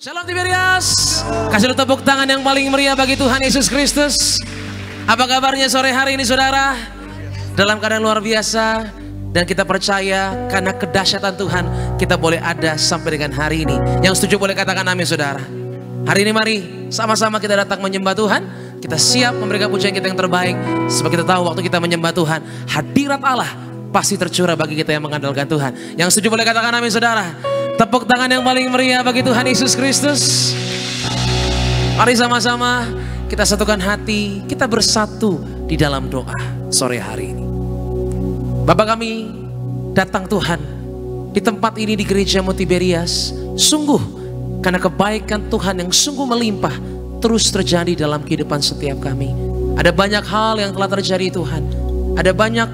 Shalom Tiberias. Kasih lu tepuk tangan yang paling meriah bagi Tuhan Yesus Kristus. Apa kabarnya sore hari ini saudara? Dalam keadaan luar biasa. Dan kita percaya karena kedahsyatan Tuhan kita boleh ada sampai dengan hari ini. Yang setuju boleh katakan amin saudara. Hari ini mari sama-sama kita datang menyembah Tuhan. Kita siap memberikan pujian kita yang terbaik. Sebab kita tahu waktu kita menyembah Tuhan, hadirat Allah pasti tercurah bagi kita yang mengandalkan Tuhan. Yang setuju boleh katakan amin saudara. Tepuk tangan yang paling meriah bagi Tuhan Yesus Kristus. Mari sama-sama kita satukan hati, kita bersatu di dalam doa sore hari ini. Bapa kami datang Tuhan di tempat ini di Gereja Tiberias. Sungguh karena kebaikan Tuhan yang sungguh melimpah terus terjadi dalam kehidupan setiap kami. Ada banyak hal yang telah terjadi Tuhan. Ada banyak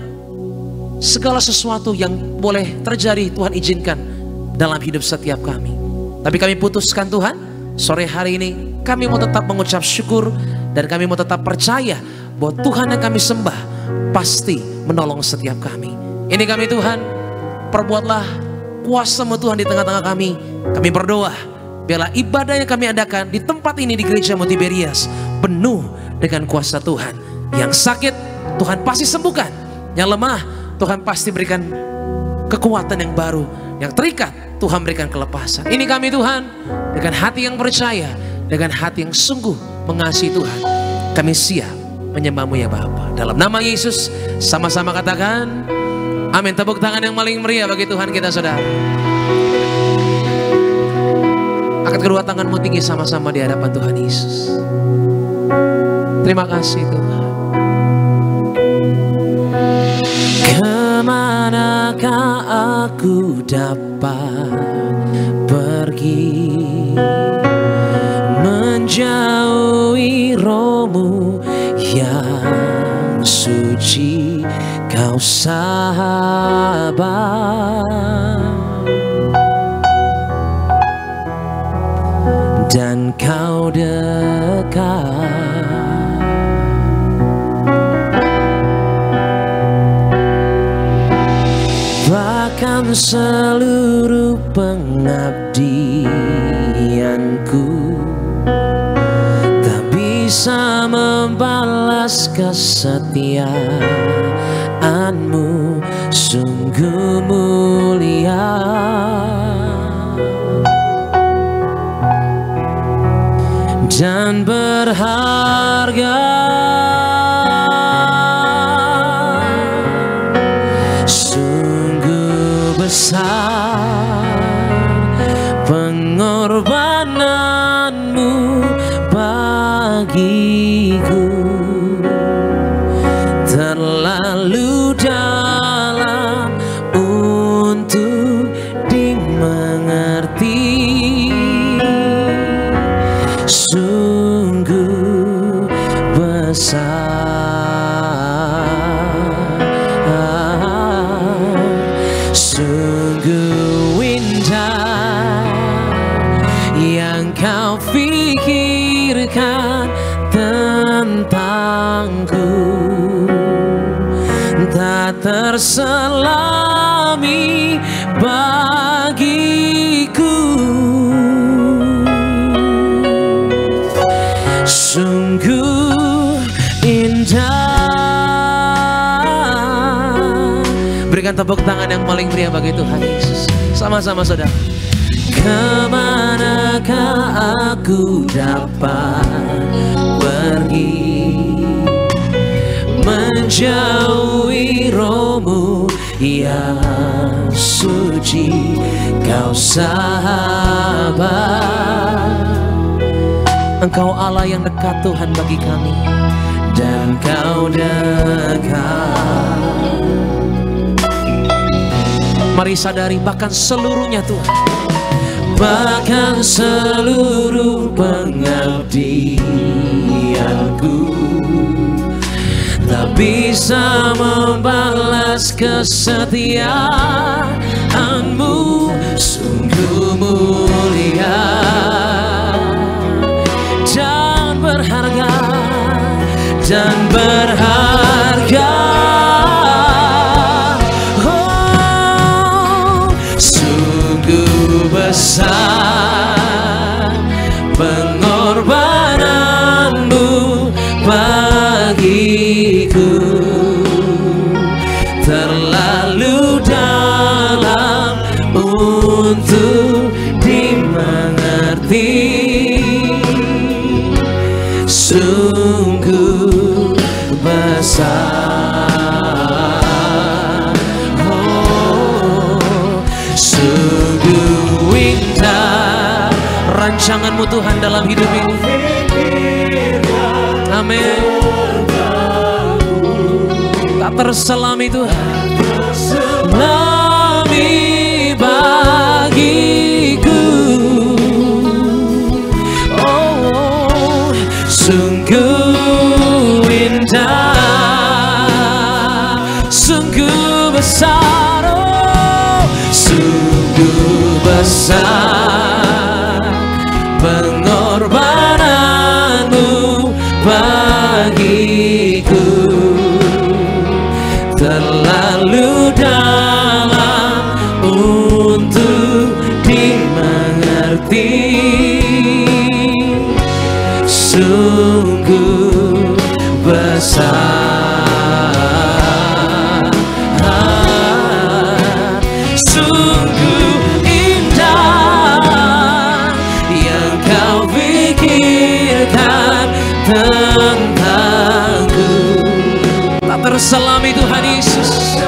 segala sesuatu yang boleh terjadi Tuhan izinkan dalam hidup setiap kami. Tapi kami putuskan Tuhan, sore hari ini kami mau tetap mengucap syukur dan kami mau tetap percaya bahwa Tuhan yang kami sembah pasti menolong setiap kami. Ini kami Tuhan, perbuatlah kuasa-Mu Tuhan di tengah-tengah kami. Kami berdoa, biarlah ibadah yang kami adakan di tempat ini di Gereja Tiberias penuh dengan kuasa Tuhan. Yang sakit Tuhan pasti sembuhkan, yang lemah Tuhan pasti berikan kekuatan yang baru, yang terikat Tuhan berikan kelepasan. Ini kami Tuhan dengan hati yang percaya, dengan hati yang sungguh mengasihi Tuhan. Kami siap menyembah-Mu ya Bapa. Dalam nama Yesus sama-sama katakan amin. Tepuk tangan yang paling meriah bagi Tuhan kita saudara. Angkat kedua tanganmu tinggi sama-sama di hadapan Tuhan Yesus. Terima kasih Tuhan. Kemanakah aku dapat pergi menjauhi Roh-Mu yang suci, Kau sahabat dan Kau dekat. Bahkan seluruh pengabdianku tak bisa membalas kesetiaan-Mu, sungguh mulia dan berharga. Besar pengorbanan-Mu bagiku, terlalu dalam untuk dimengerti. Sungguh besar, sungguh indah yang Kau pikirkan tentangku, tak terselami bagiku. Sungguh indah. Berikan tepuk tangan yang paling meriah bagi Tuhan Yesus. Sama-sama saudara. Kemanakah aku dapat pergi menjauhi Roh-Mu yang suci, Kau sahabat. Engkau Allah yang dekat Tuhan bagi kami, dan Kau dekat. Mari sadari bahkan seluruhnya Tuhan, bahkan seluruh pengabdianku tak bisa membalas kesetiaan-Mu, sungguh mulia dan berharga, dan berharga. besar untuk dimengerti. Sungguh besar, oh, sungguh indah rancangan-Mu Tuhan dalam hidup ini. Amin. Tak terselami Tuhan, selami bagiku. Oh, sungguh indah, sungguh besar, oh, sungguh besar pengorbanan-Mu bagiku. Terlalu dalam untuk dimengerti. Sungguh besar, sungguh indah yang Kau pikirkan tentangku. Tak terselami Tuhan Yesus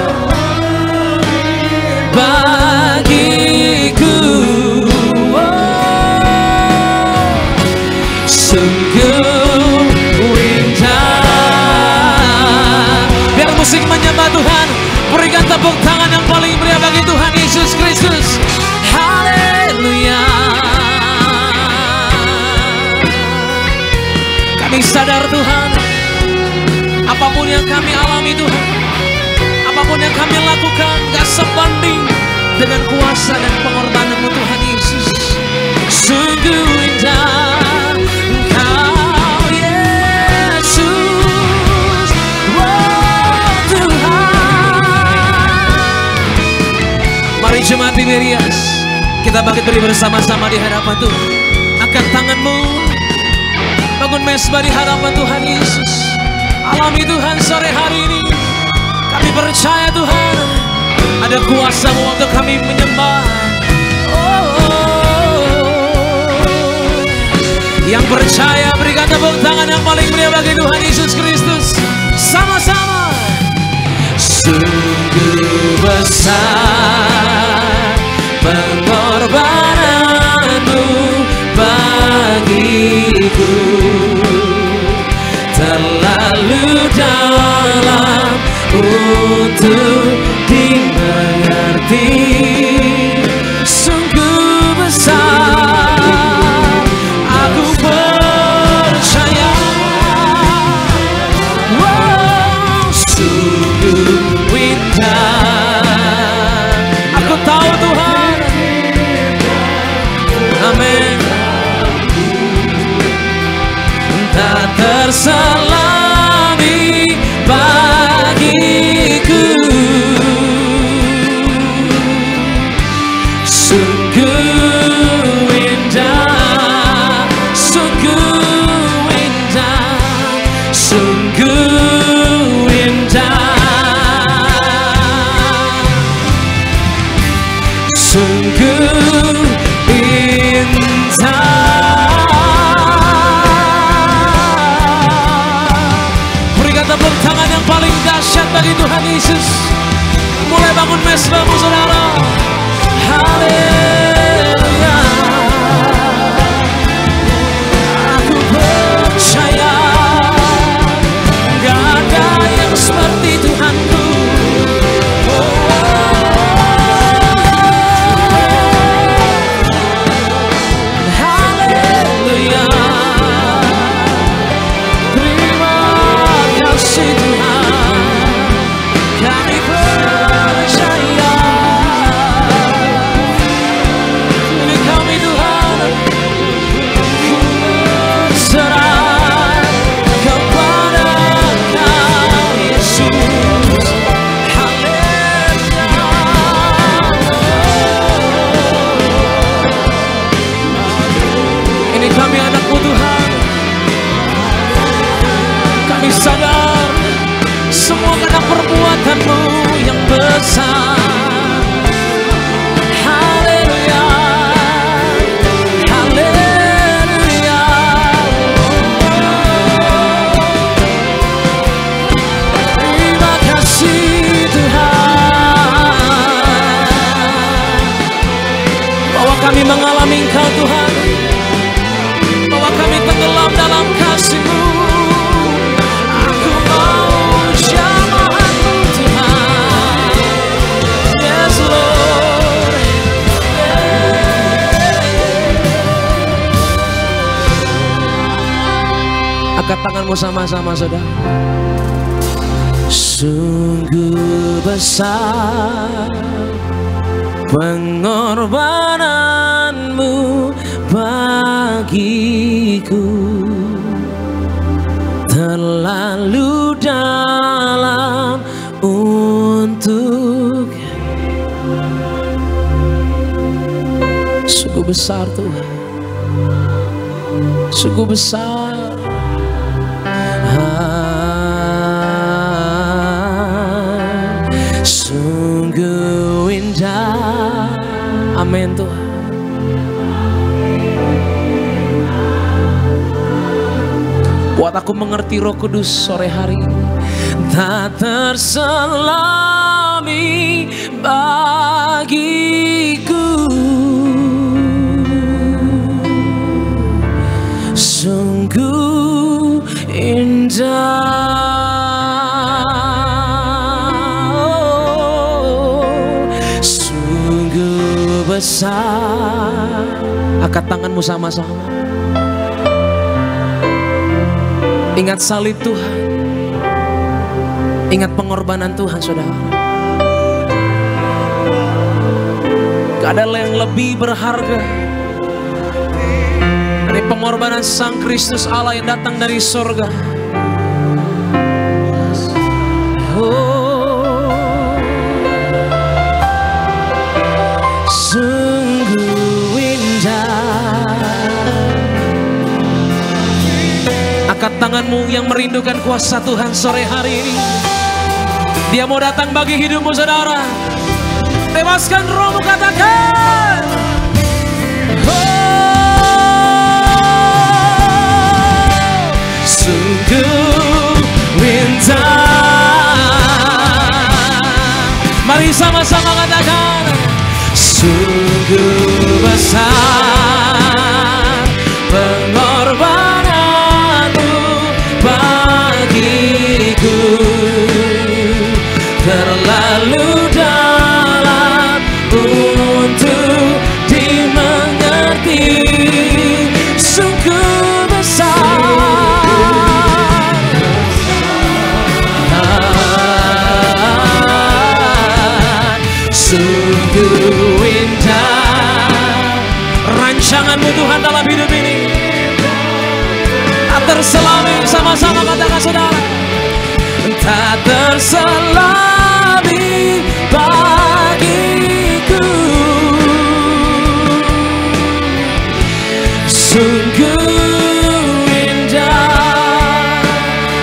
bagiku. Oh, sungguh indah. Biar musik menyembah Tuhan, berikan tepuk tangan yang paling meriah bagi Tuhan Yesus Kristus. Haleluya. Kami sadar Tuhan, apapun yang kami alami Tuhan, apapun yang kami lakukan gak sebanding dengan kuasa dan pengorbanan-Mu Tuhan Yesus. Sungguh indah Engkau Yesus, oh Tuhan. Mari jemaat Tiberias, kita bangkit beri bersama-sama di hadapan Tuhan. Angkat tangan-Mu, bangun mesbah di hadapan Tuhan Yesus. Alami Tuhan sore hari ini. Kami percaya Tuhan, ada kuasa-Mu untuk kami menyembah. Yang percaya berikan tepuk tangan yang paling meriah bagi Tuhan Yesus Kristus. Sama-sama. Sungguh besar pengorbanan-Mu bagiku. Terlalu dalam untuk dimengerti. Sungguh besar, aku percaya. Wow, sungguh indah. Aku tahu Tuhan. Amin. Tak terselami bagiku. Sungguh indah, sungguh indah, sungguh indah, sungguh indah. Tepuk tangan yang paling dahsyat bagi Tuhan Yesus. Mulai bangun mesbahmu saudara. Haleluya. Aku percaya gak ada yang seperti Tuhanku. Haleluya. kami mengalami Engkau Tuhan, bahwa kami tenggelam dalam kasih-Mu. Aku mau jamahan-Mu Tuhan. Yes Lord. Angkat tanganmu sama-sama saudara. Sungguh besar pengorbanan-Mu bagiku, terlalu dalam untuk. Sungguh besar Tuhan, sungguh besar. Sungguh indah. Amin Tuhan. Buat aku mengerti Roh Kudus sore hari ini. Tak terselami bagiku, sungguh indah. Sungguh besar. Angkat tanganmu sama-sama. Ingat salib Tuhan, ingat pengorbanan Tuhan saudara. Gak ada yang lebih berharga dari pengorbanan Sang Kristus Allah yang datang dari surga. Oh, sungguh indah. Angkat tanganmu yang merindukan kuasa Tuhan sore hari ini. Dia mau datang bagi hidupmu saudara. Bebaskan rohmu, katakan. Oh, sungguh indah. Mari sama-sama katakan. Sungguh besar pengorbanan-Mu bagiku, terlalu dalam untuk dimengerti. Sungguh besar, sungguh indah rancangan-Mu Tuhan dalam hidup ini. Tak terselami, sama-sama katakan saudara. Tak terselami bagiku, sungguh indah,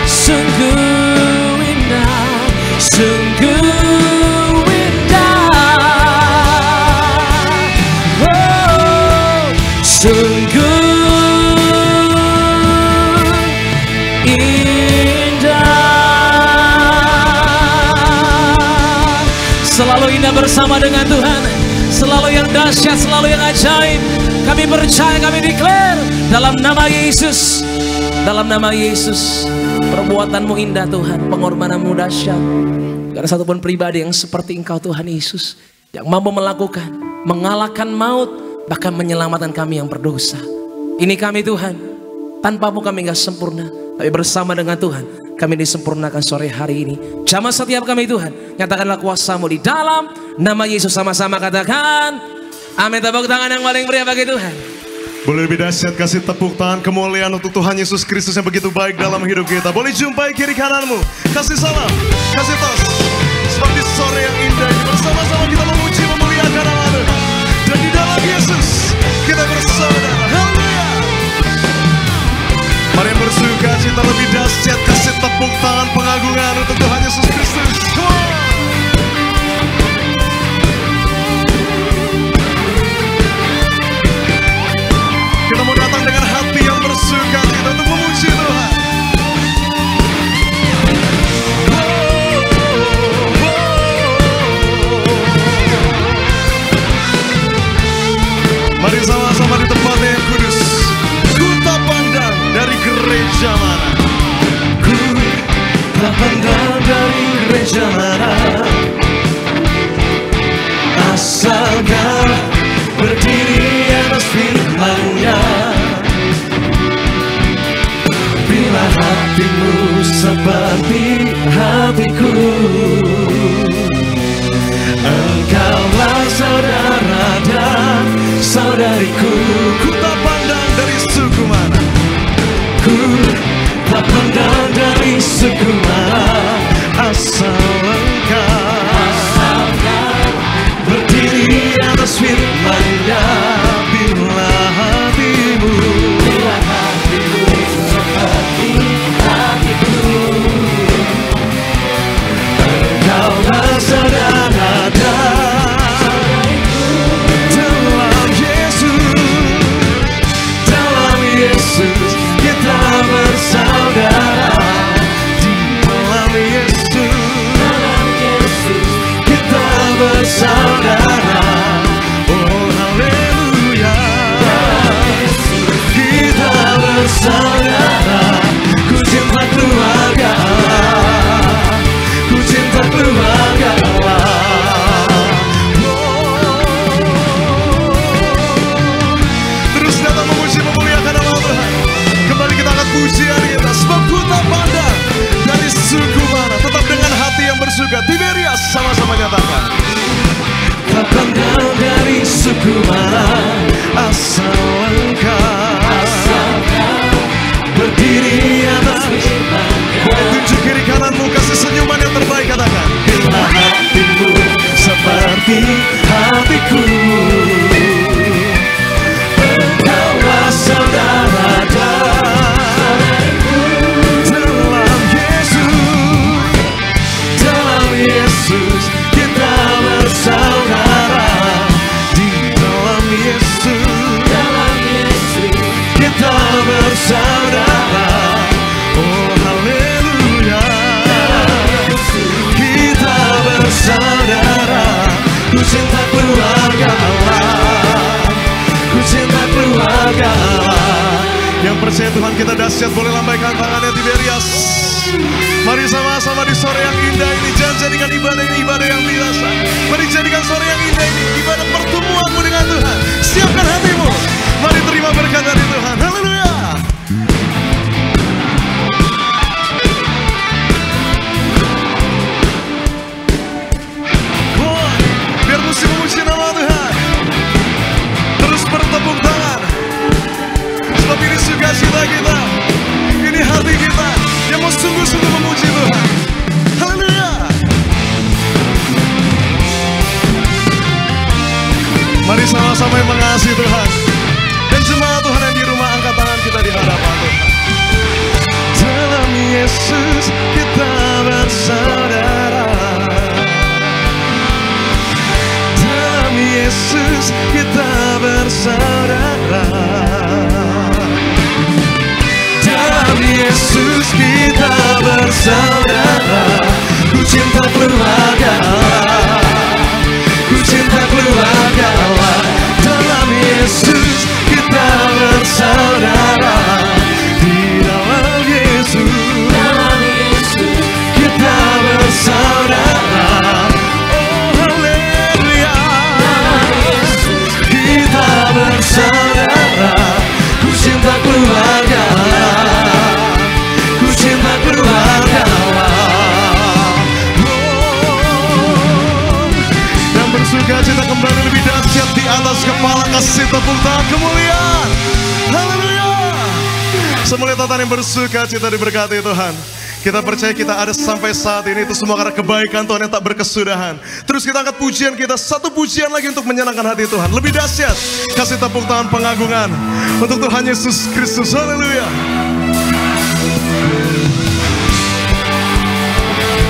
sungguh indah, sungguh indah. Oh, sungguh selalu indah bersama dengan Tuhan, selalu yang dahsyat, selalu yang ajaib. Kami percaya, kami declare dalam nama Yesus, dalam nama Yesus. Perbuatan-Mu indah Tuhan, pengorbanan-Mu dahsyat. Gak ada satupun pribadi yang seperti Engkau Tuhan Yesus, yang mampu melakukan, mengalahkan maut, bahkan menyelamatkan kami yang berdosa. Ini kami Tuhan, tanpa-Mu kami gak sempurna, tapi bersama dengan Tuhan kami disempurnakan sore hari ini. Jamah setiap kami Tuhan, nyatakanlah kuasa-Mu di dalam nama Yesus. Sama-sama katakan amin. Tepuk tangan yang paling meriah bagi Tuhan. Boleh lebih dahsyat kasih tepuk tangan kemuliaan untuk Tuhan Yesus Kristus yang begitu baik dalam hidup kita. Boleh jumpai kiri kananmu, kasih salam, kasih tos. Seperti sore yang indah ini, bersama-sama kita memuji, memuliakan nama Tuhan. Dan di dalam Yesus kita bersaudara. Haleluya. Mari bersuka cita lebih dahsyat, kasih tepuk tangan pengagungan untuk Tuhan Yesus Kristus. Come on. Kita mau datang dengan hati yang bersuka cita untuk memuji Tuhan. seperti hatiku. Engkaulah saudara dan saudariku. Ku tak pandang dari suku mana, Ku tak pandang dari suku mana, asal engkau berdiri atas firman-Nya. bila hatimu seperti hatiku. Engkaulah saudara dan dalam Yesus, dalam Yesus kita bersaudara. di dalam Yesus Kita bersaudara. oh haleluya, Kita bersaudara. Ku cinta keluarga Allah. Ku cinta keluarga Allah. terus datang memuji memuliakan nama Tuhan. Kembali kita angkat pujian kita, sebab ku tak pandang dari suku mana, tetap dengan hati yang bersuka. Tiberias sama-sama nyatakan, Tak pandang dari suku mana, asal engkau berdiri atas boleh tunjuk kiri kananmu, kasih senyuman yang terbaik, katakan bila hatimu seperti hatiku. Engkaulah saudara dalam Yesus kita bersaudara. di dalam Yesus Kita bersaudara. oh haleluya, Kita bersaudara. Ku cinta keluarga Allah. Ku cinta keluarga Allah. yang percaya Tuhan kita dahsyat boleh lambaikan tangannya. Tiberias, mari sama-sama di sore yang indah ini, jangan jadikan ibadah ini ibadah yang biasa. Mari jadikan sore yang indah ini ibadah pertemuanmu dengan Tuhan. Siapkan hatimu, mari terima berkat dari Tuhan. Haleluya. Biar musik memuji nama Tuhan, terus bertepuk tangan, sebab ini sukacita kita, ini hati kita yang mau sungguh-sungguh memuji Tuhan. Haleluya. Mari sama-sama yang mengasihi Tuhan, dan jemaat Tuhan yang di rumah, angkat tangan kita di hadapan Tuhan. Dalam Yesus kita bersaudara, dalam Yesus kita bersaudara, Dalam Yesus kita bersaudara. Ku cinta keluarga Allah. Ku cinta keluarga Allah. Dalam Yesus kita bersaudara. di dalam Yesus Kita bersaudara. oh haleluya, Kita bersaudara. Ku cinta keluarga Allah. Ku cinta keluarga Allah. yang bersuka cita kembali lebih dahsyat di atas kepala, kasih tepuk tangan kemuliaan. Haleluya. Semulia tatan yang bersuka cita diberkati Tuhan. Kita percaya kita ada sampai saat ini itu semua karena kebaikan Tuhan yang tak berkesudahan. Terus kita angkat pujian kita, satu pujian lagi untuk menyenangkan hati Tuhan. Lebih dahsyat, kasih tepuk tangan pengagungan untuk Tuhan Yesus Kristus. Haleluya.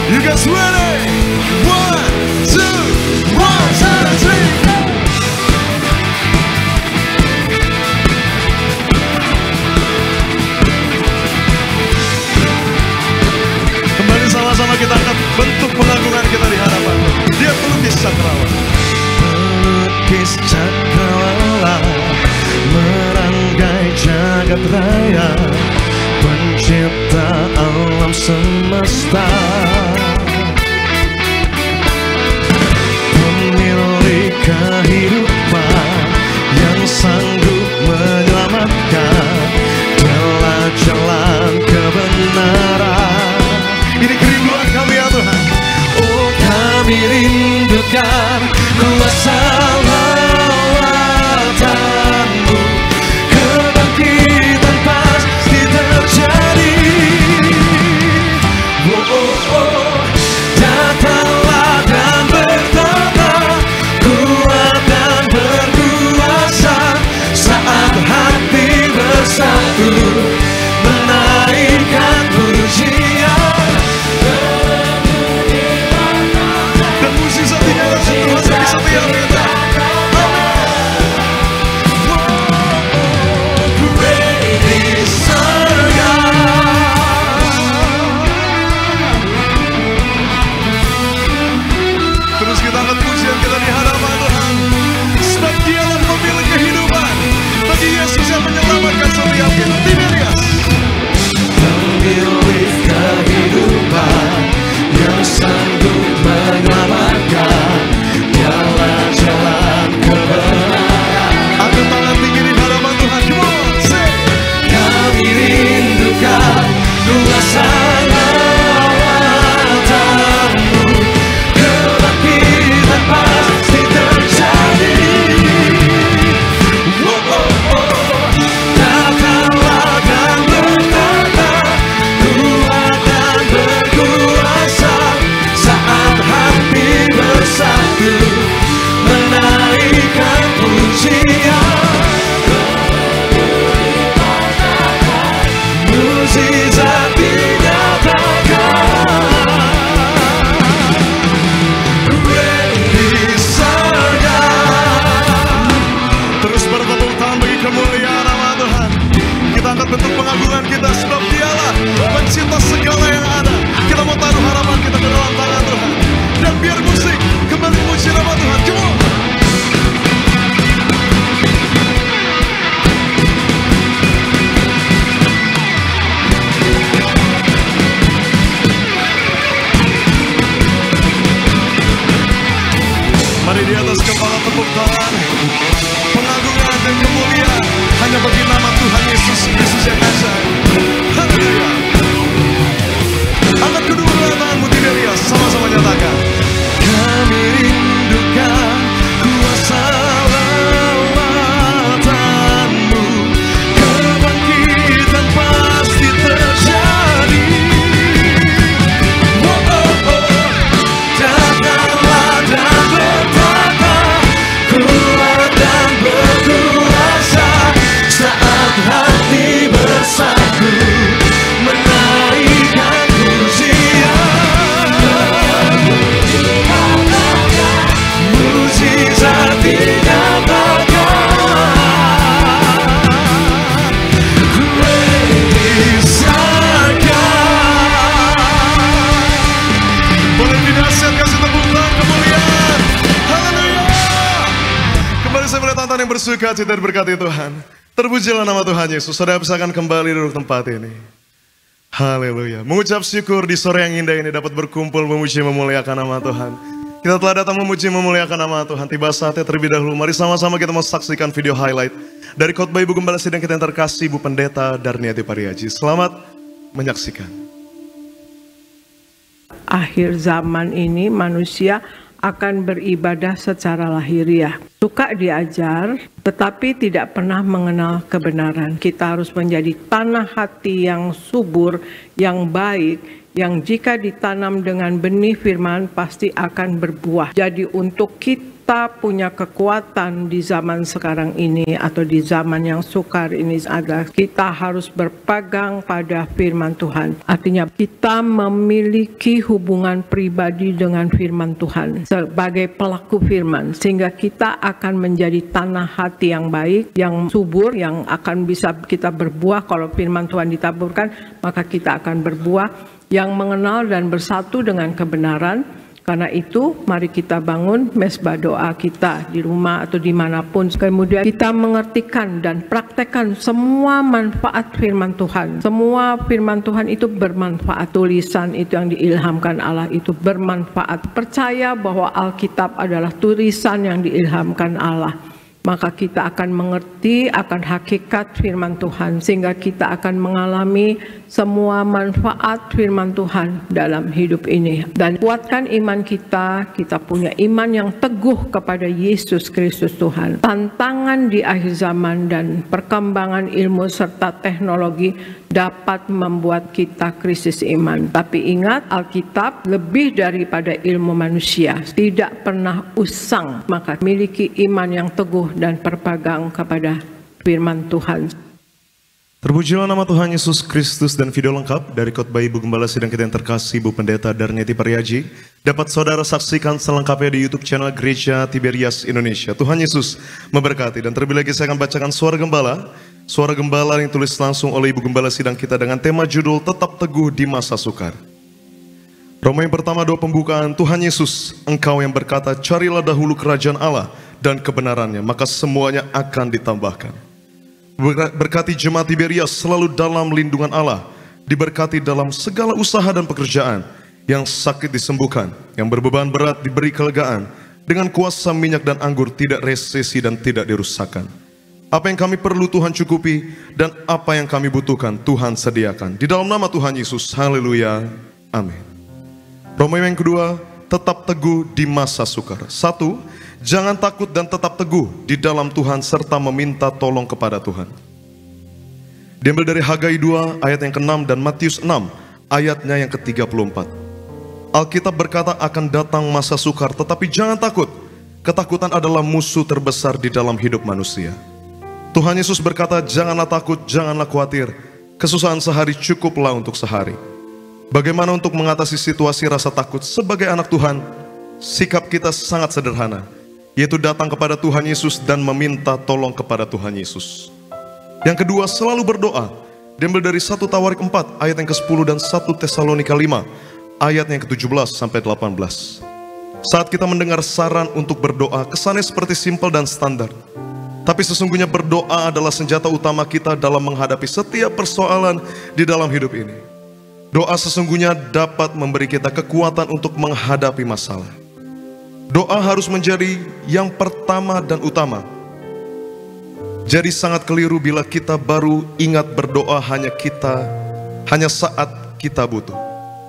You guys ready? 1, 2, 1, 2, 3. Kembali sama-sama kita angkat bentuk pengagungan kita di hadapan Tuhan. Dia pelukis cakrawala, pelukis cakrawala, merangkai jagat raya, pencipta alam semesta. atas kepala, tepuk tangan. Pengagungan dan kemuliaan hanya bagi nama Tuhan Yesus Kristus yang ajaib. Haleluya. Angkat kedua tanganmu Tiberias, sama-sama nyatakan. Kami rindukan kuasa lawatan-Mu, kebangkitan pasti terjadi. Datanglah dan bertata, kuat dan berkuasa, saat hati bersatu menaikkan pujian. Mujizat dinyatakan, great is our God. Boleh didahsyat kasih tepuk tangan kemuliaan. Haleluya. Kembali saya melihat tonton yang bersuka cita berkati Tuhan. Terpujilah nama Tuhan Yesus. Saudara silakan kembali duduk tempat ini. Haleluya. Mengucap syukur di sore yang indah ini dapat berkumpul memuji memuliakan nama Tuhan. Kita telah datang memuji memuliakan nama Tuhan. Tiba saatnya terlebih dahulu, mari sama-sama kita mau saksikan video highlight dari khotbah Ibu Gembala Sidang kita yang terkasih, Ibu Pendeta Darniati Pariaji. Selamat menyaksikan. Akhir zaman ini manusia akan beribadah secara lahiriah. Suka diajar, tetapi tidak pernah mengenal kebenaran. Kita harus menjadi tanah hati yang subur, yang baik, yang jika ditanam dengan benih firman pasti akan berbuah. Jadi untuk kita punya kekuatan di zaman sekarang ini atau di zaman yang sukar ini adalah kita harus berpegang pada firman Tuhan. Artinya kita memiliki hubungan pribadi dengan firman Tuhan sebagai pelaku firman, sehingga kita akan menjadi tanah hati yang baik, yang subur, yang akan bisa kita berbuah. Kalau firman Tuhan ditaburkan, maka kita akan berbuah yang mengenal dan bersatu dengan kebenaran. Karena itu mari kita bangun mesbah doa kita di rumah atau dimanapun. Kemudian kita mengertikan dan praktekkan semua manfaat firman Tuhan. Semua firman Tuhan itu bermanfaat. Tulisan itu yang diilhamkan Allah itu bermanfaat. Percaya bahwa Alkitab adalah tulisan yang diilhamkan Allah. Maka kita akan mengerti akan hakikat firman Tuhan, sehingga kita akan mengalami semua manfaat firman Tuhan dalam hidup ini. Dan kuatkan iman kita punya iman yang teguh kepada Yesus Kristus Tuhan. Tantangan di akhir zaman dan perkembangan ilmu serta teknologi dapat membuat kita krisis iman. Tapi ingat, Alkitab lebih daripada ilmu manusia, tidak pernah usang. Maka miliki iman yang teguh dan berpegang kepada firman Tuhan. Terpujilah nama Tuhan Yesus Kristus, dan video lengkap dari khotbah Ibu Gembala Sidang kita yang terkasih, Ibu Pendeta Darniati Pariaji, dapat saudara saksikan selengkapnya di YouTube channel Gereja Tiberias Indonesia. Tuhan Yesus memberkati. Dan terlebih lagi saya akan bacakan suara gembala yang tulis langsung oleh Ibu Gembala Sidang kita dengan tema judul Tetap Teguh di Masa Sukar. Roma yang pertama 2 pembukaan. Tuhan Yesus, Engkau yang berkata, carilah dahulu kerajaan Allah dan kebenarannya, maka semuanya akan ditambahkan. Berkati jemaat Tiberias selalu dalam lindungan Allah, diberkati dalam segala usaha dan pekerjaan, yang sakit disembuhkan, yang berbeban berat diberi kelegaan, dengan kuasa minyak dan anggur tidak resesi dan tidak dirusakkan. Apa yang kami perlu Tuhan cukupi, dan apa yang kami butuhkan Tuhan sediakan. Di dalam nama Tuhan Yesus, haleluya, amin. Roma yang kedua, tetap teguh di masa sukar. 1. Jangan takut dan tetap teguh di dalam Tuhan serta meminta tolong kepada Tuhan. Diambil dari Hagai 2 ayat yang ke-6 dan Matius 6 ayatnya yang ke-34. Alkitab berkata akan datang masa sukar, tetapi jangan takut. Ketakutan adalah musuh terbesar di dalam hidup manusia. Tuhan Yesus berkata, janganlah takut, janganlah khawatir. Kesusahan sehari cukuplah untuk sehari. Bagaimana untuk mengatasi situasi rasa takut sebagai anak Tuhan? Sikap kita sangat sederhana, yaitu datang kepada Tuhan Yesus dan meminta tolong kepada Tuhan Yesus. Yang kedua, selalu berdoa. Diambil dari 1 Tawarik 4 ayat yang ke-10 dan 1 Tesalonika 5 ayat yang ke-17 sampai 18. Saat kita mendengar saran untuk berdoa, kesannya seperti simpel dan standar. Tapi sesungguhnya berdoa adalah senjata utama kita dalam menghadapi setiap persoalan di dalam hidup ini. Doa sesungguhnya dapat memberi kita kekuatan untuk menghadapi masalah. Doa harus menjadi yang pertama dan utama. Jadi sangat keliru bila kita baru ingat berdoa hanya saat kita butuh.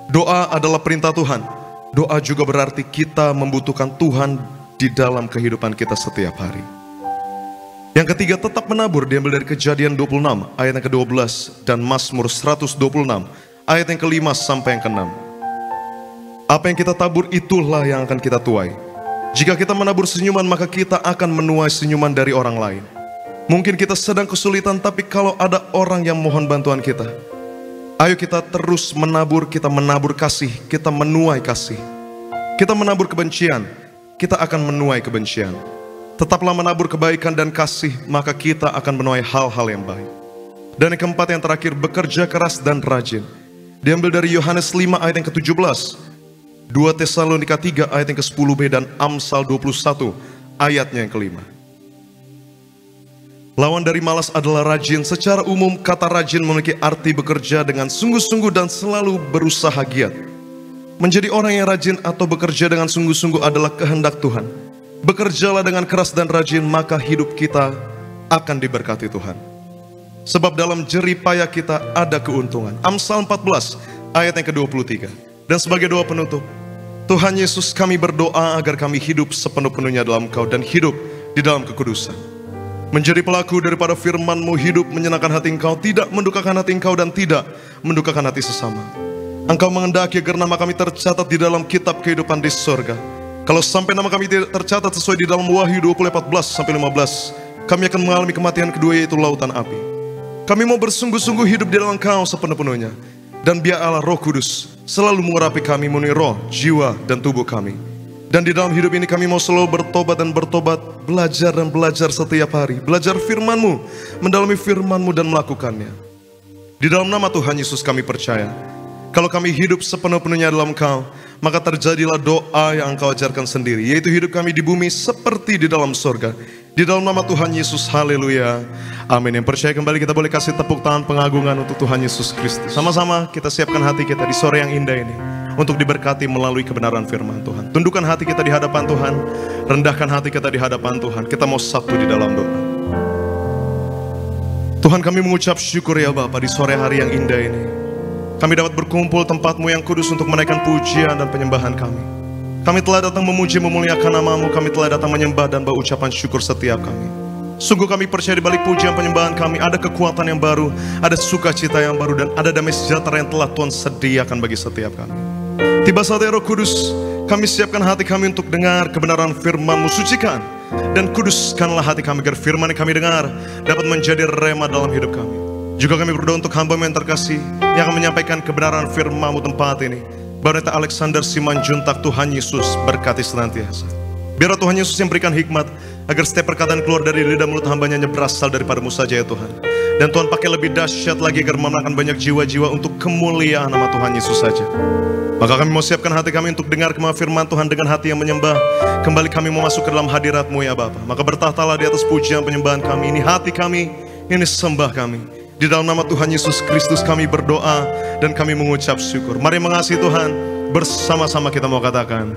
Doa adalah perintah Tuhan. Doa juga berarti kita membutuhkan Tuhan di dalam kehidupan kita setiap hari. Yang ketiga, tetap menabur, diambil dari Kejadian 26 ayat yang ke-12 dan Mazmur 126 ayat yang ke-5 sampai yang ke-6. Apa yang kita tabur itulah yang akan kita tuai. Jika kita menabur senyuman, maka kita akan menuai senyuman dari orang lain. Mungkin kita sedang kesulitan, tapi kalau ada orang yang mohon bantuan kita, ayo kita terus menabur, kita menabur kasih, kita menuai kasih. Kita menabur kebencian, kita akan menuai kebencian. Tetaplah menabur kebaikan dan kasih, maka kita akan menuai hal-hal yang baik. Dan yang keempat, yang terakhir, bekerja keras dan rajin. Diambil dari Yohanes 5 ayat yang ke-17, 2 Tesalonika 3 ayat yang ke-10b, dan Amsal 21 ayatnya yang ke-5. Lawan dari malas adalah rajin. Secara umum, kata rajin memiliki arti bekerja dengan sungguh-sungguh dan selalu berusaha giat. Menjadi orang yang rajin atau bekerja dengan sungguh-sungguh adalah kehendak Tuhan. Bekerjalah dengan keras dan rajin, maka hidup kita akan diberkati Tuhan. Sebab dalam jerih payah kita ada keuntungan. Amsal 14 ayat yang ke-23. Dan sebagai doa penutup, Tuhan Yesus, kami berdoa agar kami hidup sepenuh-penuhnya dalam Engkau dan hidup di dalam kekudusan. Menjadi pelaku daripada firman-Mu, hidup menyenangkan hati Engkau, tidak mendukakan hati Engkau dan tidak mendukakan hati sesama. Engkau mengendaki agar nama kami tercatat di dalam kitab kehidupan di surga. Kalau sampai nama kami tidak tercatat sesuai di dalam Wahyu 20:14-15, kami akan mengalami kematian kedua, yaitu lautan api. Kami mau bersungguh-sungguh hidup di dalam Engkau sepenuh-penuhnya. Dan biar Allah Roh Kudus selalu mengurapi kami memenuhi roh, jiwa, dan tubuh kami. Dan di dalam hidup ini kami mau selalu bertobat dan bertobat, belajar dan belajar setiap hari. Belajar firman-Mu, mendalami firman-Mu dan melakukannya. Di dalam nama Tuhan Yesus kami percaya, kalau kami hidup sepenuh-penuhnya dalam Engkau, maka terjadilah doa yang Engkau ajarkan sendiri, yaitu hidup kami di bumi seperti di dalam surga. Di dalam nama Tuhan Yesus, haleluya, amin. Yang percaya kembali kita boleh kasih tepuk tangan pengagungan untuk Tuhan Yesus Kristus. Sama-sama kita siapkan hati kita di sore yang indah ini untuk diberkati melalui kebenaran firman Tuhan. Tundukkan hati kita di hadapan Tuhan, rendahkan hati kita di hadapan Tuhan. Kita mau satu di dalam doa. Tuhan, kami mengucap syukur ya Bapa di sore hari yang indah ini. Kami dapat berkumpul tempat-Mu yang kudus untuk menaikkan pujian dan penyembahan kami. Kami telah datang memuji memuliakan nama-Mu. Kami telah datang menyembah dan berucapan syukur setiap kami. Sungguh kami percaya di balik pujian penyembahan kami ada kekuatan yang baru, ada sukacita yang baru, dan ada damai sejahtera yang telah Tuhan sediakan bagi setiap kami. Tiba saatnya Roh Kudus, kami siapkan hati kami untuk dengar kebenaran firman-Mu. Sucikan dan kuduskanlah hati kami agar firman yang kami dengar dapat menjadi rema dalam hidup kami. Juga kami berdoa untuk hamba-Mu yang terkasih yang akan menyampaikan kebenaran firman-Mu tempat ini. Pendeta Alexander Simanjuntak, Tuhan Yesus berkati senantiasa. Biar Tuhan Yesus yang berikan hikmat, agar setiap perkataan keluar dari lidah mulut hamba-Nya berasal daripada-Mu saja ya Tuhan. Dan Tuhan pakai lebih dahsyat lagi agar memenangkan banyak jiwa-jiwa untuk kemuliaan nama Tuhan Yesus saja. Maka kami mau siapkan hati kami untuk dengar kemah firman Tuhan dengan hati yang menyembah. Kembali kami mau masuk ke dalam hadirat-Mu ya Bapa. Maka bertahtalah di atas pujian penyembahan kami. Ini hati kami, ini sembah kami. Di dalam nama Tuhan Yesus Kristus kami berdoa dan kami mengucap syukur. Mari mengasihi Tuhan, bersama-sama kita mau katakan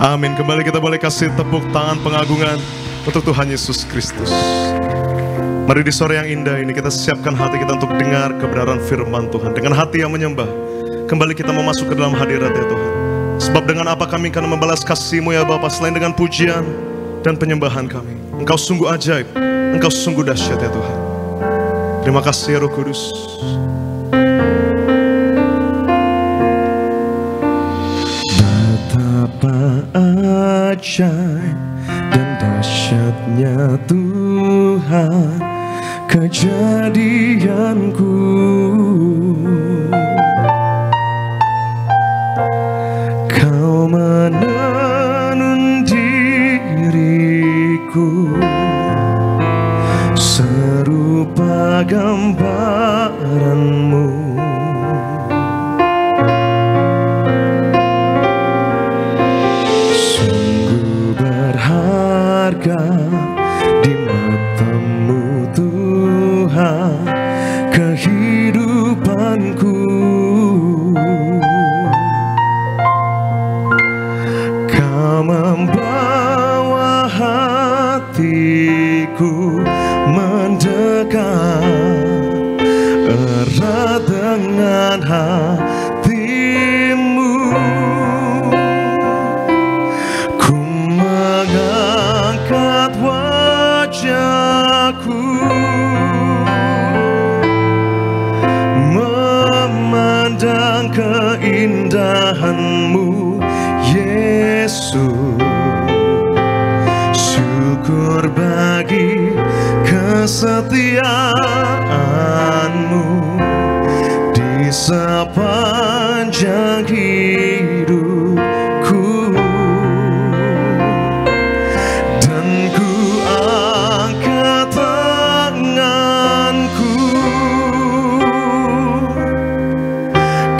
amin. Kembali kita boleh kasih tepuk tangan pengagungan untuk Tuhan Yesus Kristus. Mari di sore yang indah ini kita siapkan hati kita untuk dengar kebenaran firman Tuhan. Dengan hati yang menyembah, kembali kita mau masuk ke dalam hadirat ya Tuhan. Sebab dengan apa kami akan membalas kasih-Mu ya Bapa, selain dengan pujian dan penyembahan kami. Engkau sungguh ajaib, Engkau sungguh dahsyat ya Tuhan. Terima kasih ya Roh Kudus. Betapa ajaib dan dahsyatnya Tuhan kejadianku. Kau menenun diriku serupa gambaran-Mu. Sungguh berharga di mata-Mu Tuhan kehidupanku. Kau membawa hatiku mendekat erat dengan hatimu. Ku mengangkat wajahku memandang keindahan-Mu, Yesus. Syukur bagi kesetiaan-Mu di sepanjang hidupku. Dan ku angkat tanganku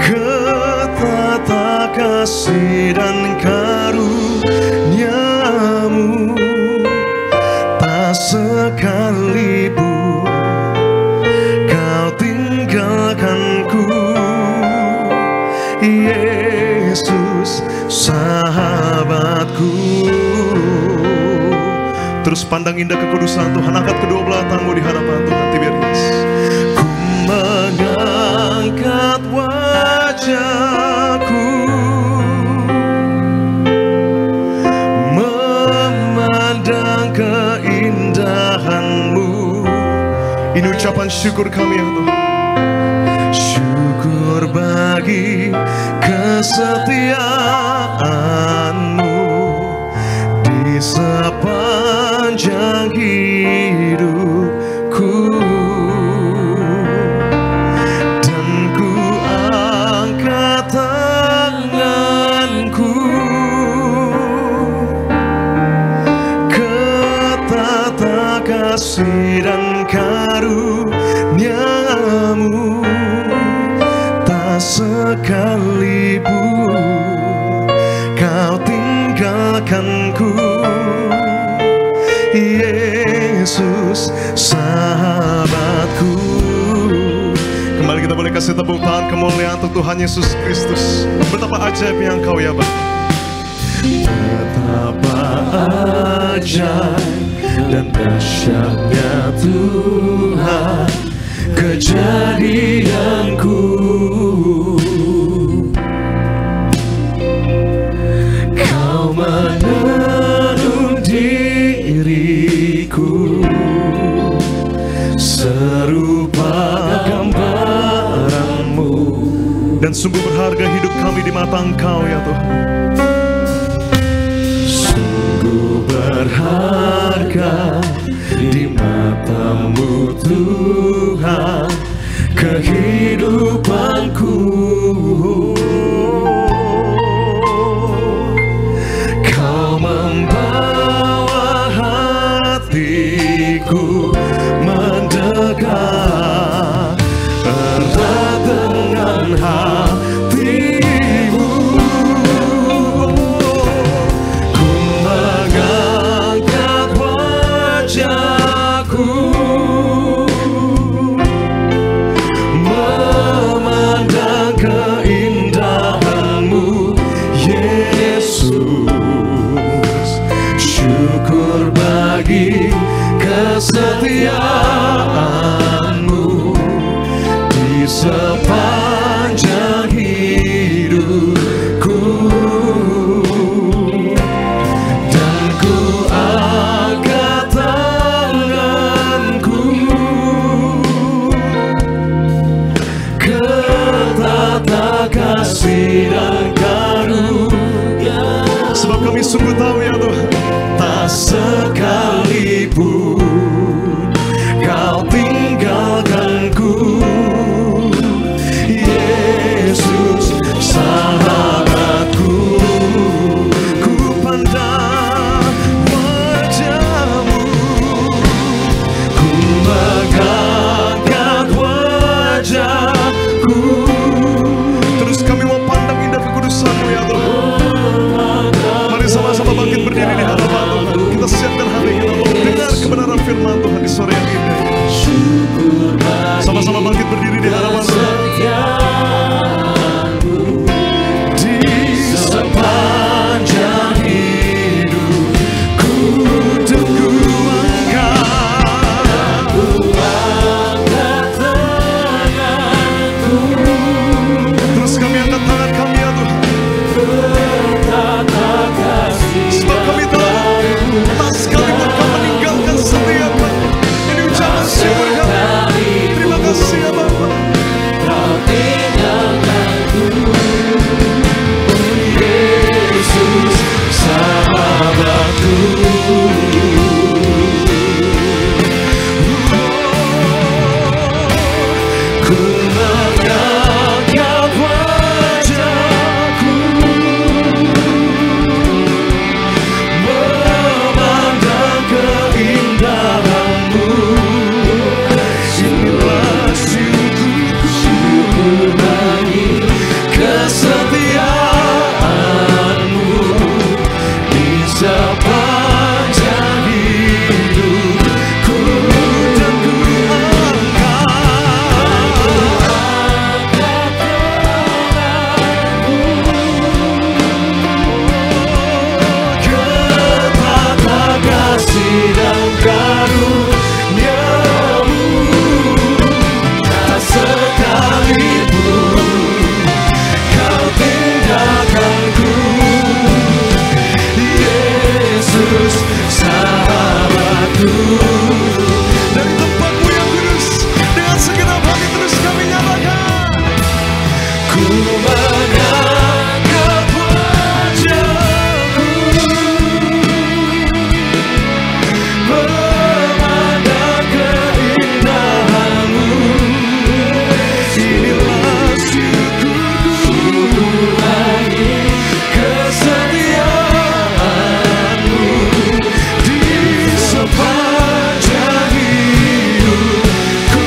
ke tata kasih dan karunia-Mu. Tak sekalipun Kau tinggalkanku, Yesus sahabatku. Terus pandang indah kekudusan Tuhan, angkat kedua belah tanganmu di hadapan Tuhan, Tiberias. Ku mengangkat wajahku memandang keindahan-Mu. Ini ucapan syukur kami ya Tuhan. Syukur bagi kesetiaan-Mu di sepanjang hidupku. Dan ku angkat tanganku ke tata kasih dan karunia-Mu. Tak sekalipun Kau tinggalkanku, Yesus sahabatku. Kembali kita boleh kasih tepuk tangan kemuliaan untuk Tuhan Yesus Kristus. Betapa ajaibnya Engkau ya Bapa. Betapa ajaib dan dahsyatnya Tuhan kejadianku. Kau menenuh diriku serupa gambaran-Mu. Dan sungguh berharga hidup kami di mata Engkau ya Tuhan. Sungguh berharga di mata-Mu Tuhan kehidupanku. Kau membawa hatiku mendekat erat dengan hati-Mu. Ku mengangkat wajahku memandang keindahan-Mu, Yesus. Syukur bagi kesetiaan-Mu di sepanjang hidupku. Dan ku angkat tanganku ke tata kasih dan karunia. Sebab kami sungguh tahu ya Tuhan, tak sekalipun Kau tinggalkanku, Yesus sahabatku. Ku pandang wajah-Mu, ku mengangkat wajahku. terus kami mau pandang indah kekudusan-Mu ya Tuhan. Mari sama-sama bangkit berdiri di hadapan Tuhan. Kita siapkan hati kita untuk mendengar kebenaran firman Tuhan di sore yang indah. Sama-sama bangkit berdiri di hadapan Tuhan. Di sepanjang hidupku, tunggu Dari tempatmu yang kudus, dengan segenap hati terus kami nyatakan. Ku mengangkat wajahku, memandang keindahan-Mu. Inilah syukurku lagi kesetiaan-Mu di sepanjang hidupku.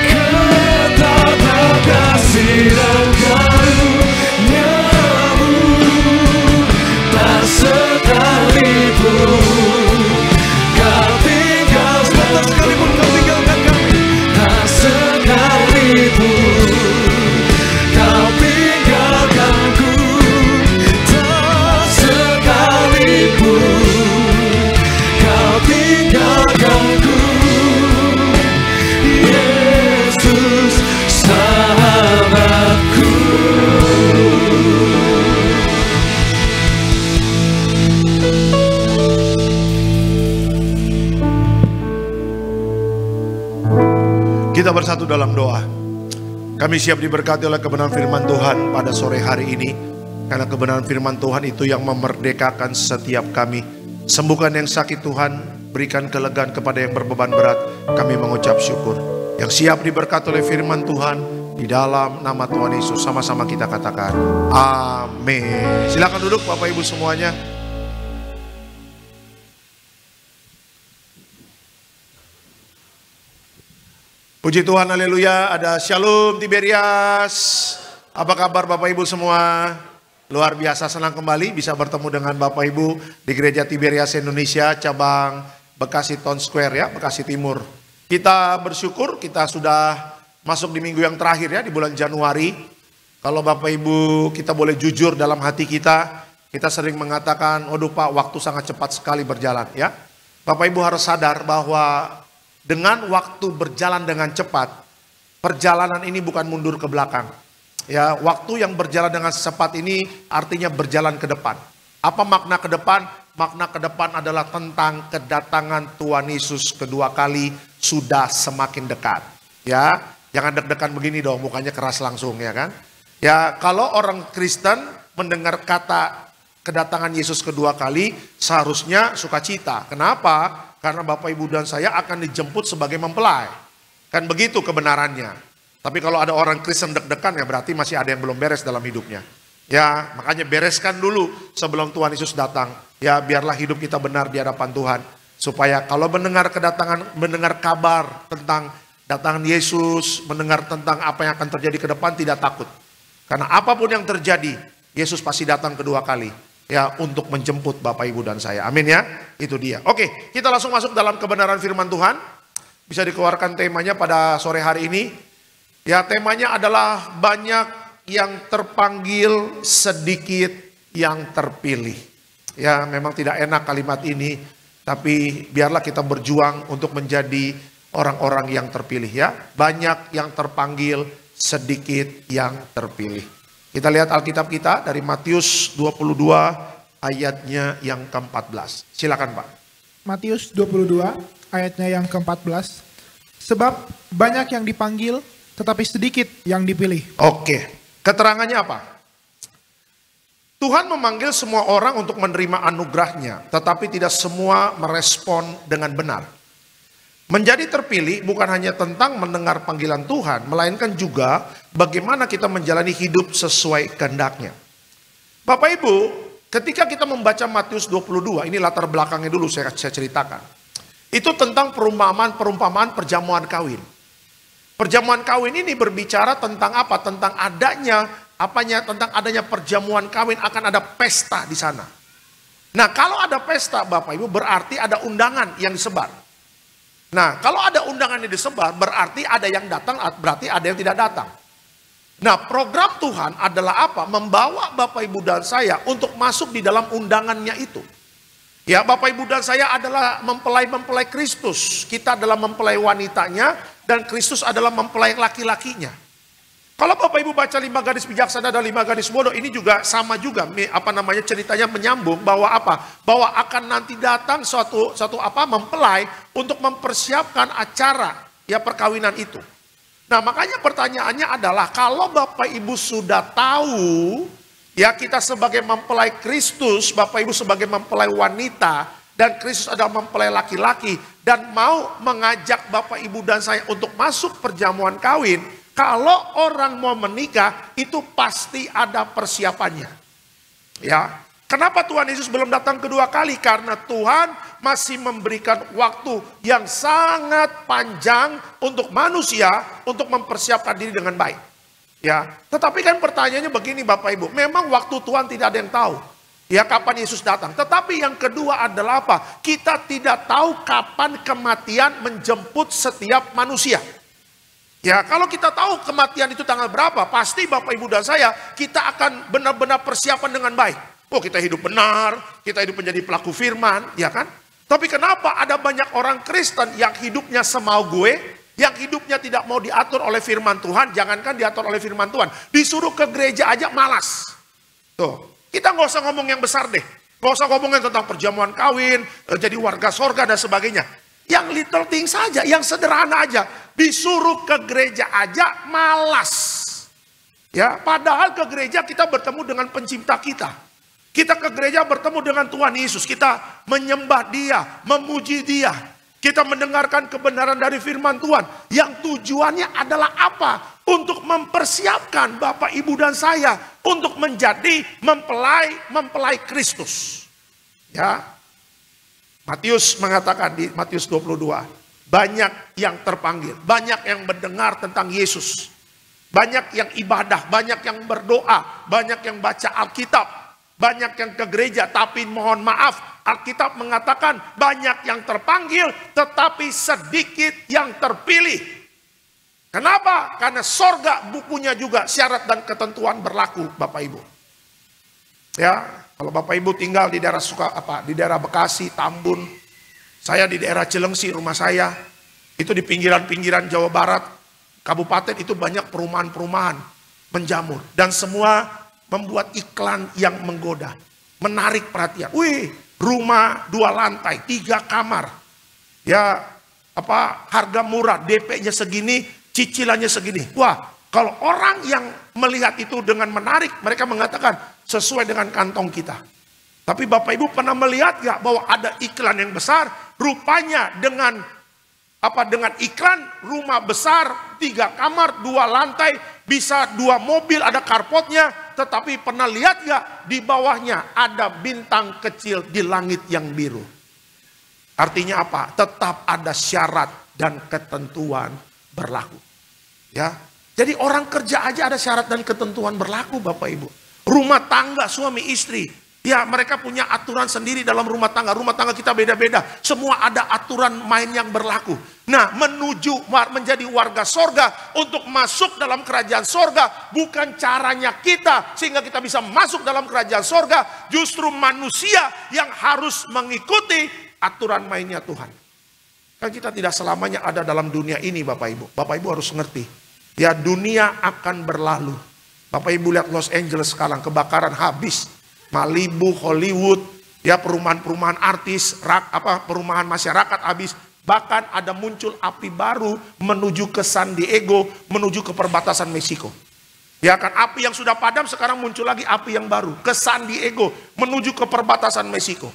Ketata kasih dan karunia-Mu, tak sekalipun Kau tinggal, Tak sekalipun kau tinggalkan kami. tak sekalipun Kau tinggalkanku, tak sekalipun Kau tinggalkanku, Yesus sahabatku. Kita bersatu dalam doa. Kami siap diberkati oleh kebenaran firman Tuhan pada sore hari ini. Karena kebenaran firman Tuhan itu yang memerdekakan setiap kami. Sembuhkan yang sakit Tuhan, berikan kelegaan kepada yang berbeban berat. Kami mengucap syukur. Yang siap diberkati oleh firman Tuhan, di dalam nama Tuhan Yesus sama-sama kita katakan amin. Silakan duduk Bapak Ibu semuanya. Puji Tuhan, haleluya. Ada Shalom Tiberias. Apa kabar Bapak Ibu semua? Luar biasa, senang kembali bisa bertemu dengan Bapak Ibu di Gereja Tiberias Indonesia, cabang Bekasi Town Square ya, Bekasi Timur. Kita bersyukur kita sudah masuk di minggu yang terakhir ya, di bulan Januari. Kalau Bapak Ibu kita boleh jujur dalam hati kita sering mengatakan, "Aduh Pak, waktu sangat cepat sekali berjalan ya." Bapak Ibu harus sadar bahwa dengan waktu berjalan dengan cepat, perjalanan ini bukan mundur ke belakang. Ya, waktu yang berjalan dengan cepat ini artinya berjalan ke depan. Apa makna ke depan? Makna ke depan adalah tentang kedatangan Tuhan Yesus kedua kali sudah semakin dekat. Ya, jangan deg-degan begini dong, mukanya keras langsung ya kan. Ya, kalau orang Kristen mendengar kata kedatangan Yesus kedua kali seharusnya sukacita. Kenapa? Karena Bapak Ibu dan saya akan dijemput sebagai mempelai. Kan begitu kebenarannya. Tapi kalau ada orang Kristen deg-degan ya berarti masih ada yang belum beres dalam hidupnya. Ya, makanya bereskan dulu sebelum Tuhan Yesus datang. Ya, biarlah hidup kita benar di hadapan Tuhan. Supaya kalau mendengar kabar tentang datangan Yesus, mendengar tentang apa yang akan terjadi ke depan, tidak takut. Karena apapun yang terjadi, Yesus pasti datang kedua kali. Ya, untuk menjemput Bapak Ibu dan saya. Amin ya. Itu dia. Oke, kita langsung masuk dalam kebenaran firman Tuhan. Bisa dikeluarkan temanya pada sore hari ini. Ya, temanya adalah banyak yang terpanggil, sedikit yang terpilih. Ya, memang tidak enak kalimat ini, tapi biarlah kita berjuang untuk menjadi orang-orang yang terpilih ya. Banyak yang terpanggil, sedikit yang terpilih. Kita lihat Alkitab kita dari Matius 22 ayatnya yang ke-14. Silakan Pak. Matius 22 ayatnya yang ke-14. Sebab banyak yang dipanggil tetapi sedikit yang dipilih. Oke, keterangannya apa? Tuhan memanggil semua orang untuk menerima anugerahnya, tetapi tidak semua merespon dengan benar. Menjadi terpilih bukan hanya tentang mendengar panggilan Tuhan, melainkan juga bagaimana kita menjalani hidup sesuai kehendaknya. Bapak Ibu, ketika kita membaca Matius 22, ini latar belakangnya dulu saya ceritakan. Itu tentang perumpamaan perjamuan kawin. Perjamuan kawin ini berbicara tentang apa? Tentang adanya perjamuan kawin, akan ada pesta di sana. Nah, kalau ada pesta Bapak Ibu berarti ada undangan yang disebar. Nah, kalau ada undangan yang disebar, berarti ada yang datang, berarti ada yang tidak datang. Nah, program Tuhan adalah apa? Membawa Bapak Ibu dan saya untuk masuk di dalam undangannya itu. Ya, Bapak Ibu dan saya adalah mempelai Kristus. Kita adalah mempelai wanitanya, dan Kristus adalah mempelai laki-lakinya. Kalau Bapak Ibu baca 5 gadis bijaksana dan 5 gadis bodoh, ini juga sama juga, ceritanya menyambung bahwa apa? Bahwa akan nanti datang suatu mempelai untuk mempersiapkan acara ya perkawinan itu. Nah, makanya pertanyaannya adalah kalau Bapak Ibu sudah tahu ya kita sebagai mempelai Kristus, Bapak Ibu sebagai mempelai wanita dan Kristus adalah mempelai laki-laki dan mau mengajak Bapak Ibu dan saya untuk masuk perjamuan kawin. Kalau orang mau menikah, itu pasti ada persiapannya. Ya, kenapa Tuhan Yesus belum datang kedua kali? Karena Tuhan masih memberikan waktu yang sangat panjang untuk manusia untuk mempersiapkan diri dengan baik. Ya, tetapi kan pertanyaannya begini Bapak Ibu, memang waktu Tuhan tidak ada yang tahu. Ya, kapan Yesus datang? Tetapi yang kedua adalah apa? Kita tidak tahu kapan kematian menjemput setiap manusia. Ya, kalau kita tahu kematian itu tanggal berapa, pasti Bapak Ibu dan saya, kita akan benar-benar persiapan dengan baik. Oh, kita hidup benar, kita hidup menjadi pelaku firman, ya kan? Tapi kenapa ada banyak orang Kristen yang hidupnya semau gue, yang hidupnya tidak mau diatur oleh firman Tuhan, jangankan diatur oleh firman Tuhan, disuruh ke gereja aja malas. Tuh, kita nggak usah ngomong yang besar deh. Nggak usah ngomongin tentang perjamuan kawin, jadi warga sorga dan sebagainya. Yang little thing saja, yang sederhana aja. Disuruh ke gereja aja malas. Ya, padahal ke gereja kita bertemu dengan pencipta kita. Kita ke gereja bertemu dengan Tuhan Yesus. Kita menyembah Dia, memuji Dia. Kita mendengarkan kebenaran dari firman Tuhan. Yang tujuannya adalah apa? Untuk mempersiapkan Bapak, Ibu dan saya untuk menjadi mempelai Kristus. Ya. Matius mengatakan di Matius 22, banyak yang terpanggil, banyak yang mendengar tentang Yesus. Banyak yang ibadah, banyak yang berdoa, banyak yang baca Alkitab, banyak yang ke gereja, tapi mohon maaf, Alkitab mengatakan banyak yang terpanggil, tetapi sedikit yang terpilih. Kenapa? Karena sorga bukunya juga syarat dan ketentuan berlaku, Bapak Ibu. Ya. Kalau Bapak Ibu tinggal di daerah di daerah Bekasi, Tambun, saya di daerah Cilengsi, rumah saya, itu di pinggiran-pinggiran Jawa Barat, kabupaten itu banyak perumahan-perumahan menjamur. Dan semua membuat iklan yang menggoda, menarik perhatian. Wih, rumah 2 lantai, 3 kamar. Ya, harga murah, DP-nya segini, cicilannya segini. Wah, kalau orang yang melihat itu dengan menarik, mereka mengatakan, sesuai dengan kantong kita. Tapi Bapak Ibu pernah melihat gak bahwa ada iklan yang besar, rupanya dengan iklan rumah besar, 3 kamar, 2 lantai, bisa 2 mobil, ada carportnya, tetapi pernah lihat gak di bawahnya ada bintang kecil di langit yang biru. Artinya apa? Tetap ada syarat dan ketentuan berlaku. Ya. Jadi orang kerja aja ada syarat dan ketentuan berlaku Bapak Ibu. Rumah tangga suami istri, ya mereka punya aturan sendiri dalam rumah tangga. Rumah tangga kita beda-beda, semua ada aturan main yang berlaku. Nah, menuju menjadi warga sorga, untuk masuk dalam kerajaan sorga, bukan caranya kita sehingga kita bisa masuk dalam kerajaan sorga. Justru manusia yang harus mengikuti aturan mainnya Tuhan. Kan kita tidak selamanya ada dalam dunia ini Bapak Ibu. Bapak Ibu harus ngerti, ya dunia akan berlalu. Bapak Ibu lihat Los Angeles sekarang, kebakaran habis. Malibu, Hollywood, ya perumahan-perumahan artis, perumahan masyarakat habis. Bahkan ada muncul api baru menuju ke San Diego, menuju ke perbatasan Meksiko. Ya kan, api yang sudah padam sekarang muncul lagi api yang baru ke San Diego, menuju ke perbatasan Meksiko.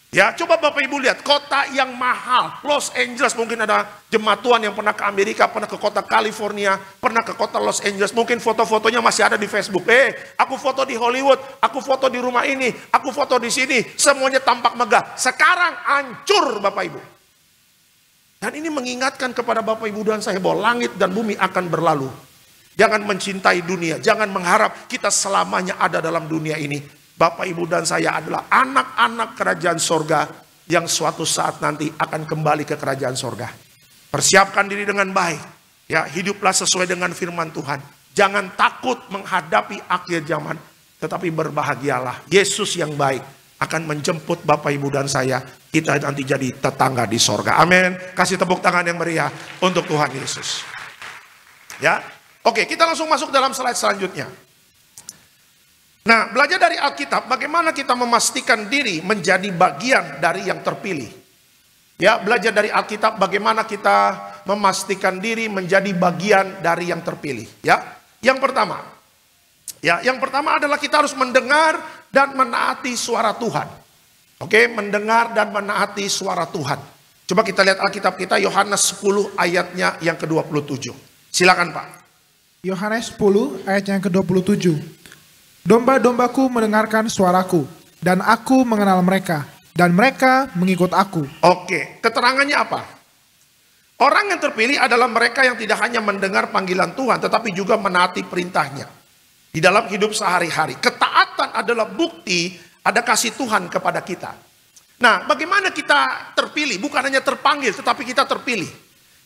Ya, coba Bapak Ibu lihat kota yang mahal, Los Angeles. Mungkin ada jemaat Tuhan yang pernah ke Amerika, pernah ke kota California, pernah ke kota Los Angeles. Mungkin foto-fotonya masih ada di Facebook. Aku foto di Hollywood, aku foto di rumah ini, aku foto di sini. Semuanya tampak megah. Sekarang hancur Bapak Ibu. Dan ini mengingatkan kepada Bapak Ibu dan saya bahwa langit dan bumi akan berlalu. Jangan mencintai dunia, jangan mengharap kita selamanya ada dalam dunia ini. Bapak, Ibu, dan saya adalah anak-anak kerajaan sorga yang suatu saat nanti akan kembali ke kerajaan sorga. Persiapkan diri dengan baik. Ya, hiduplah sesuai dengan firman Tuhan. Jangan takut menghadapi akhir zaman, tetapi berbahagialah. Yesus yang baik akan menjemput Bapak, Ibu, dan saya. Kita nanti jadi tetangga di sorga. Amin. Kasih tepuk tangan yang meriah untuk Tuhan Yesus. Ya, Oke, kita langsung masuk dalam slide selanjutnya. Nah, belajar dari Alkitab, bagaimana kita memastikan diri menjadi bagian dari yang terpilih. Ya, belajar dari Alkitab, bagaimana kita memastikan diri menjadi bagian dari yang terpilih. Ya, yang pertama adalah kita harus mendengar dan menaati suara Tuhan. Oke, mendengar dan menaati suara Tuhan. Coba kita lihat Alkitab kita, Yohanes 10 ayatnya yang ke-27. Silakan Pak. Yohanes 10 ayat yang ke-27. Domba-dombaku mendengarkan suaraku, dan aku mengenal mereka, dan mereka mengikut aku. Oke, keterangannya apa? Orang yang terpilih adalah mereka yang tidak hanya mendengar panggilan Tuhan, tetapi juga menaati perintahnya. Di dalam hidup sehari-hari. Ketaatan adalah bukti ada kasih Tuhan kepada kita. Nah, bagaimana kita terpilih? Bukan hanya terpanggil, tetapi kita terpilih.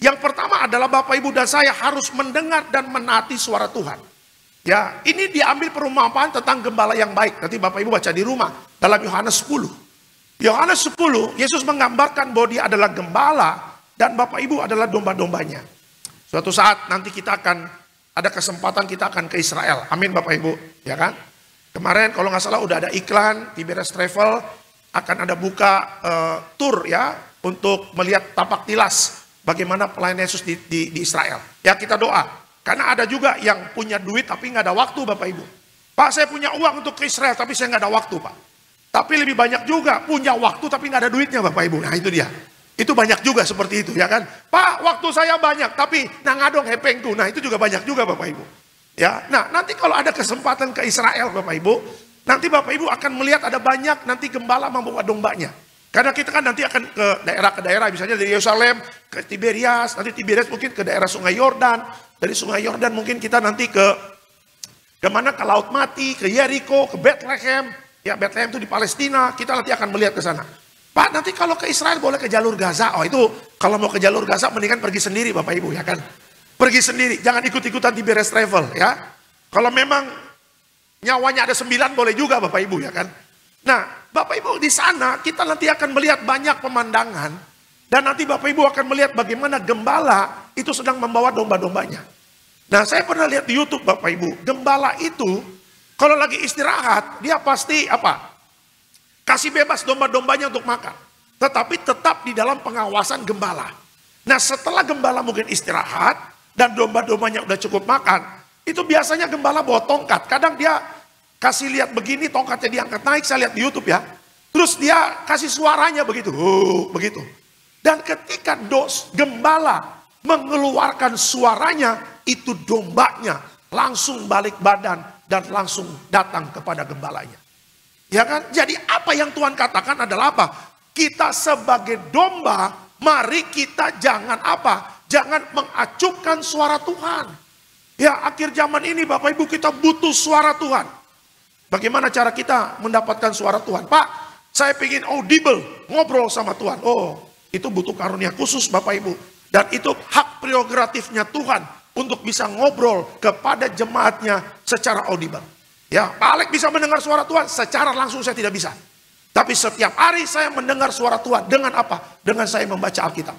Yang pertama adalah Bapak Ibu dan saya harus mendengar dan menaati suara Tuhan. Ya, ini diambil perumpamaan tentang gembala yang baik. Nanti Bapak Ibu baca di rumah dalam Yohanes 10. Yohanes 10, Yesus menggambarkan bahwa dia adalah gembala dan Bapak Ibu adalah domba-dombanya. Suatu saat nanti kita akan ada kesempatan kita akan ke Israel. Amin Bapak Ibu, ya kan? Kemarin kalau nggak salah udah ada iklan Tiberias Travel akan ada buka tour ya untuk melihat tapak tilas bagaimana pelayanan Yesus di Israel. Ya kita doa. Karena ada juga yang punya duit tapi nggak ada waktu Bapak Ibu. Pak saya punya uang untuk ke Israel tapi saya nggak ada waktu Pak. Tapi lebih banyak juga punya waktu tapi nggak ada duitnya Bapak Ibu. Nah itu dia. Itu banyak juga seperti itu ya kan. Pak waktu saya banyak tapi nangadong hepeng tuh. Nah itu juga banyak juga Bapak Ibu. Ya, nah nanti kalau ada kesempatan ke Israel Bapak Ibu. Nanti Bapak Ibu akan melihat ada banyak nanti gembala membawa dombanya. Karena kita kan nanti akan ke daerah misalnya dari Yerusalem ke Tiberias, nanti Tiberias mungkin ke daerah Sungai Yordan, dari Sungai Yordan mungkin kita nanti ke mana ke Laut Mati, ke Yeriko, ke Bethlehem, ya Bethlehem itu di Palestina, kita nanti akan melihat ke sana. Pak nanti kalau ke Israel boleh ke jalur Gaza, oh itu kalau mau ke jalur Gaza mendingan pergi sendiri Bapak Ibu ya kan, pergi sendiri, jangan ikut-ikutan Tiberias Travel ya. Kalau memang nyawanya ada 9 boleh juga Bapak Ibu ya kan. Nah Bapak Ibu di sana kita nanti akan melihat banyak pemandangan. Dan nanti Bapak Ibu akan melihat bagaimana gembala itu sedang membawa domba-dombanya. Nah saya pernah lihat di YouTube Bapak Ibu. Gembala itu kalau lagi istirahat dia pasti apa? Kasih bebas domba-dombanya untuk makan. Tetapi tetap di dalam pengawasan gembala. Nah setelah gembala mungkin istirahat dan domba-dombanya udah cukup makan. Itu biasanya gembala bawa tongkat. Kadang dia kasih lihat begini, tongkatnya diangkat naik, saya lihat di YouTube ya. Terus dia kasih suaranya begitu, begitu. Dan ketika gembala mengeluarkan suaranya, itu dombanya langsung balik badan dan langsung datang kepada gembalanya. Ya kan? Jadi apa yang Tuhan katakan adalah apa? Kita sebagai domba, mari kita jangan apa? Jangan mengacupkan suara Tuhan. Ya akhir zaman ini Bapak Ibu kita butuh suara Tuhan. Bagaimana cara kita mendapatkan suara Tuhan? Pak, saya ingin audible, ngobrol sama Tuhan. Oh, itu butuh karunia khusus Bapak Ibu. Dan itu hak prerogatifnya Tuhan untuk bisa ngobrol kepada jemaatnya secara audible. Ya, Pak Alek bisa mendengar suara Tuhan, secara langsung saya tidak bisa. Tapi setiap hari saya mendengar suara Tuhan. Dengan apa? Dengan saya membaca Alkitab.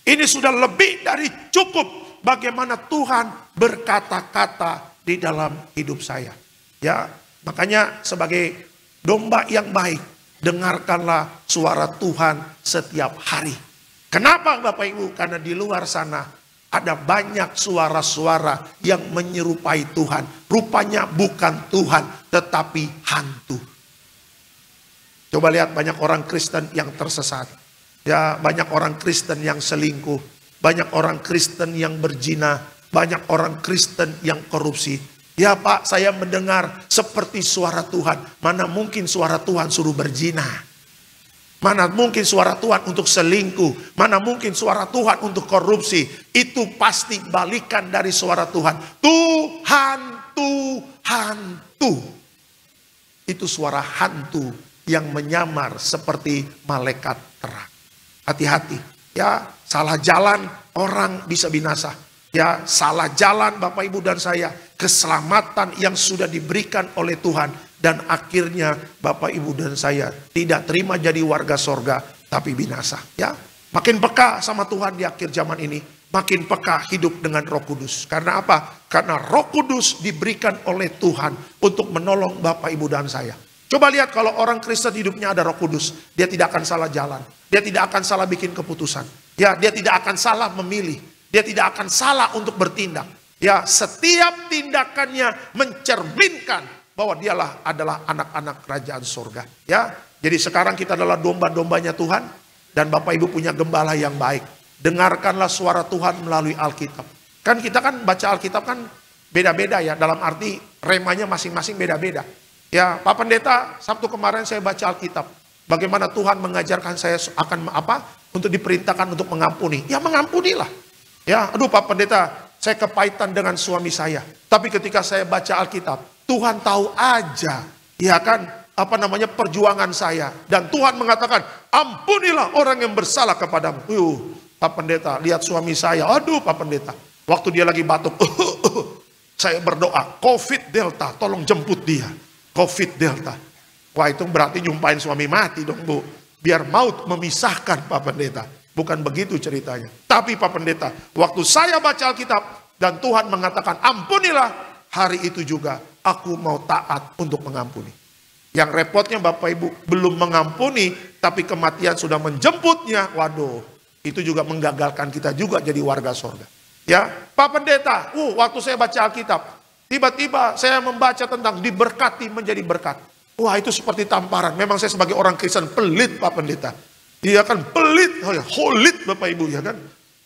Ini sudah lebih dari cukup bagaimana Tuhan berkata-kata di dalam hidup saya. Ya, makanya sebagai domba yang baik, dengarkanlah suara Tuhan setiap hari. Kenapa Bapak Ibu? Karena di luar sana ada banyak suara-suara yang menyerupai Tuhan. Rupanya bukan Tuhan, tetapi hantu. Coba lihat banyak orang Kristen yang tersesat. Ya, banyak orang Kristen yang selingkuh. Banyak orang Kristen yang berzina. Banyak orang Kristen yang korupsi. Ya Pak, saya mendengar seperti suara Tuhan. Mana mungkin suara Tuhan suruh berzina? Mana mungkin suara Tuhan untuk selingkuh? Mana mungkin suara Tuhan untuk korupsi? Itu pasti balikan dari suara Tuhan. Tuhan, Tuhan, Tuhan. Itu suara hantu yang menyamar seperti malaikat terang. Hati-hati, ya salah jalan orang bisa binasa. Ya, salah jalan Bapak Ibu dan saya, keselamatan yang sudah diberikan oleh Tuhan. Dan akhirnya Bapak Ibu dan saya tidak terima jadi warga sorga, tapi binasa. Ya, makin peka sama Tuhan di akhir zaman ini. makin peka hidup dengan Roh Kudus. Karena apa? Karena Roh Kudus diberikan oleh Tuhan untuk menolong Bapak, Ibu, dan saya. Coba lihat kalau orang Kristen hidupnya ada Roh Kudus, dia tidak akan salah jalan. Dia tidak akan salah bikin keputusan. Ya, dia tidak akan salah memilih. Dia tidak akan salah untuk bertindak. Ya, setiap tindakannya mencerminkan bahwa dialah adalah anak-anak kerajaan surga. Ya, jadi sekarang kita adalah domba-dombanya Tuhan dan Bapak Ibu punya gembala yang baik. Dengarkanlah suara Tuhan melalui Alkitab. Kan kita kan baca Alkitab kan beda-beda ya, dalam arti remanya masing-masing beda-beda. Ya, Pak Pendeta, Sabtu kemarin saya baca Alkitab. Bagaimana Tuhan mengajarkan saya akan apa? Untuk diperintahkan untuk mengampuni. Ya, mengampunilah. Ya, aduh Pak Pendeta, saya kepahitan dengan suami saya. Tapi ketika saya baca Alkitab, Tuhan tahu aja, ya kan, apa namanya, perjuangan saya. Dan Tuhan mengatakan, ampunilah orang yang bersalah kepadamu. Pak Pendeta, lihat suami saya. Aduh Pak Pendeta, waktu dia lagi batuk, saya berdoa, COVID Delta, tolong jemput dia. COVID Delta. Wah, itu berarti nyumpahin suami mati dong, Bu. Biar maut memisahkan, Pak Pendeta. Bukan begitu ceritanya. Tapi Pak Pendeta, waktu saya baca Alkitab dan Tuhan mengatakan ampunilah, hari itu juga aku mau taat untuk mengampuni. Yang repotnya Bapak Ibu belum mengampuni, tapi kematian sudah menjemputnya. Waduh, itu juga menggagalkan kita juga jadi warga surga. Ya, Pak Pendeta, waktu saya baca Alkitab, tiba-tiba saya membaca tentang diberkati menjadi berkat. Wah, itu seperti tamparan. Memang saya sebagai orang Kristen pelit, Pak Pendeta. Iya kan, pelit, holit Bapak Ibu, ya kan.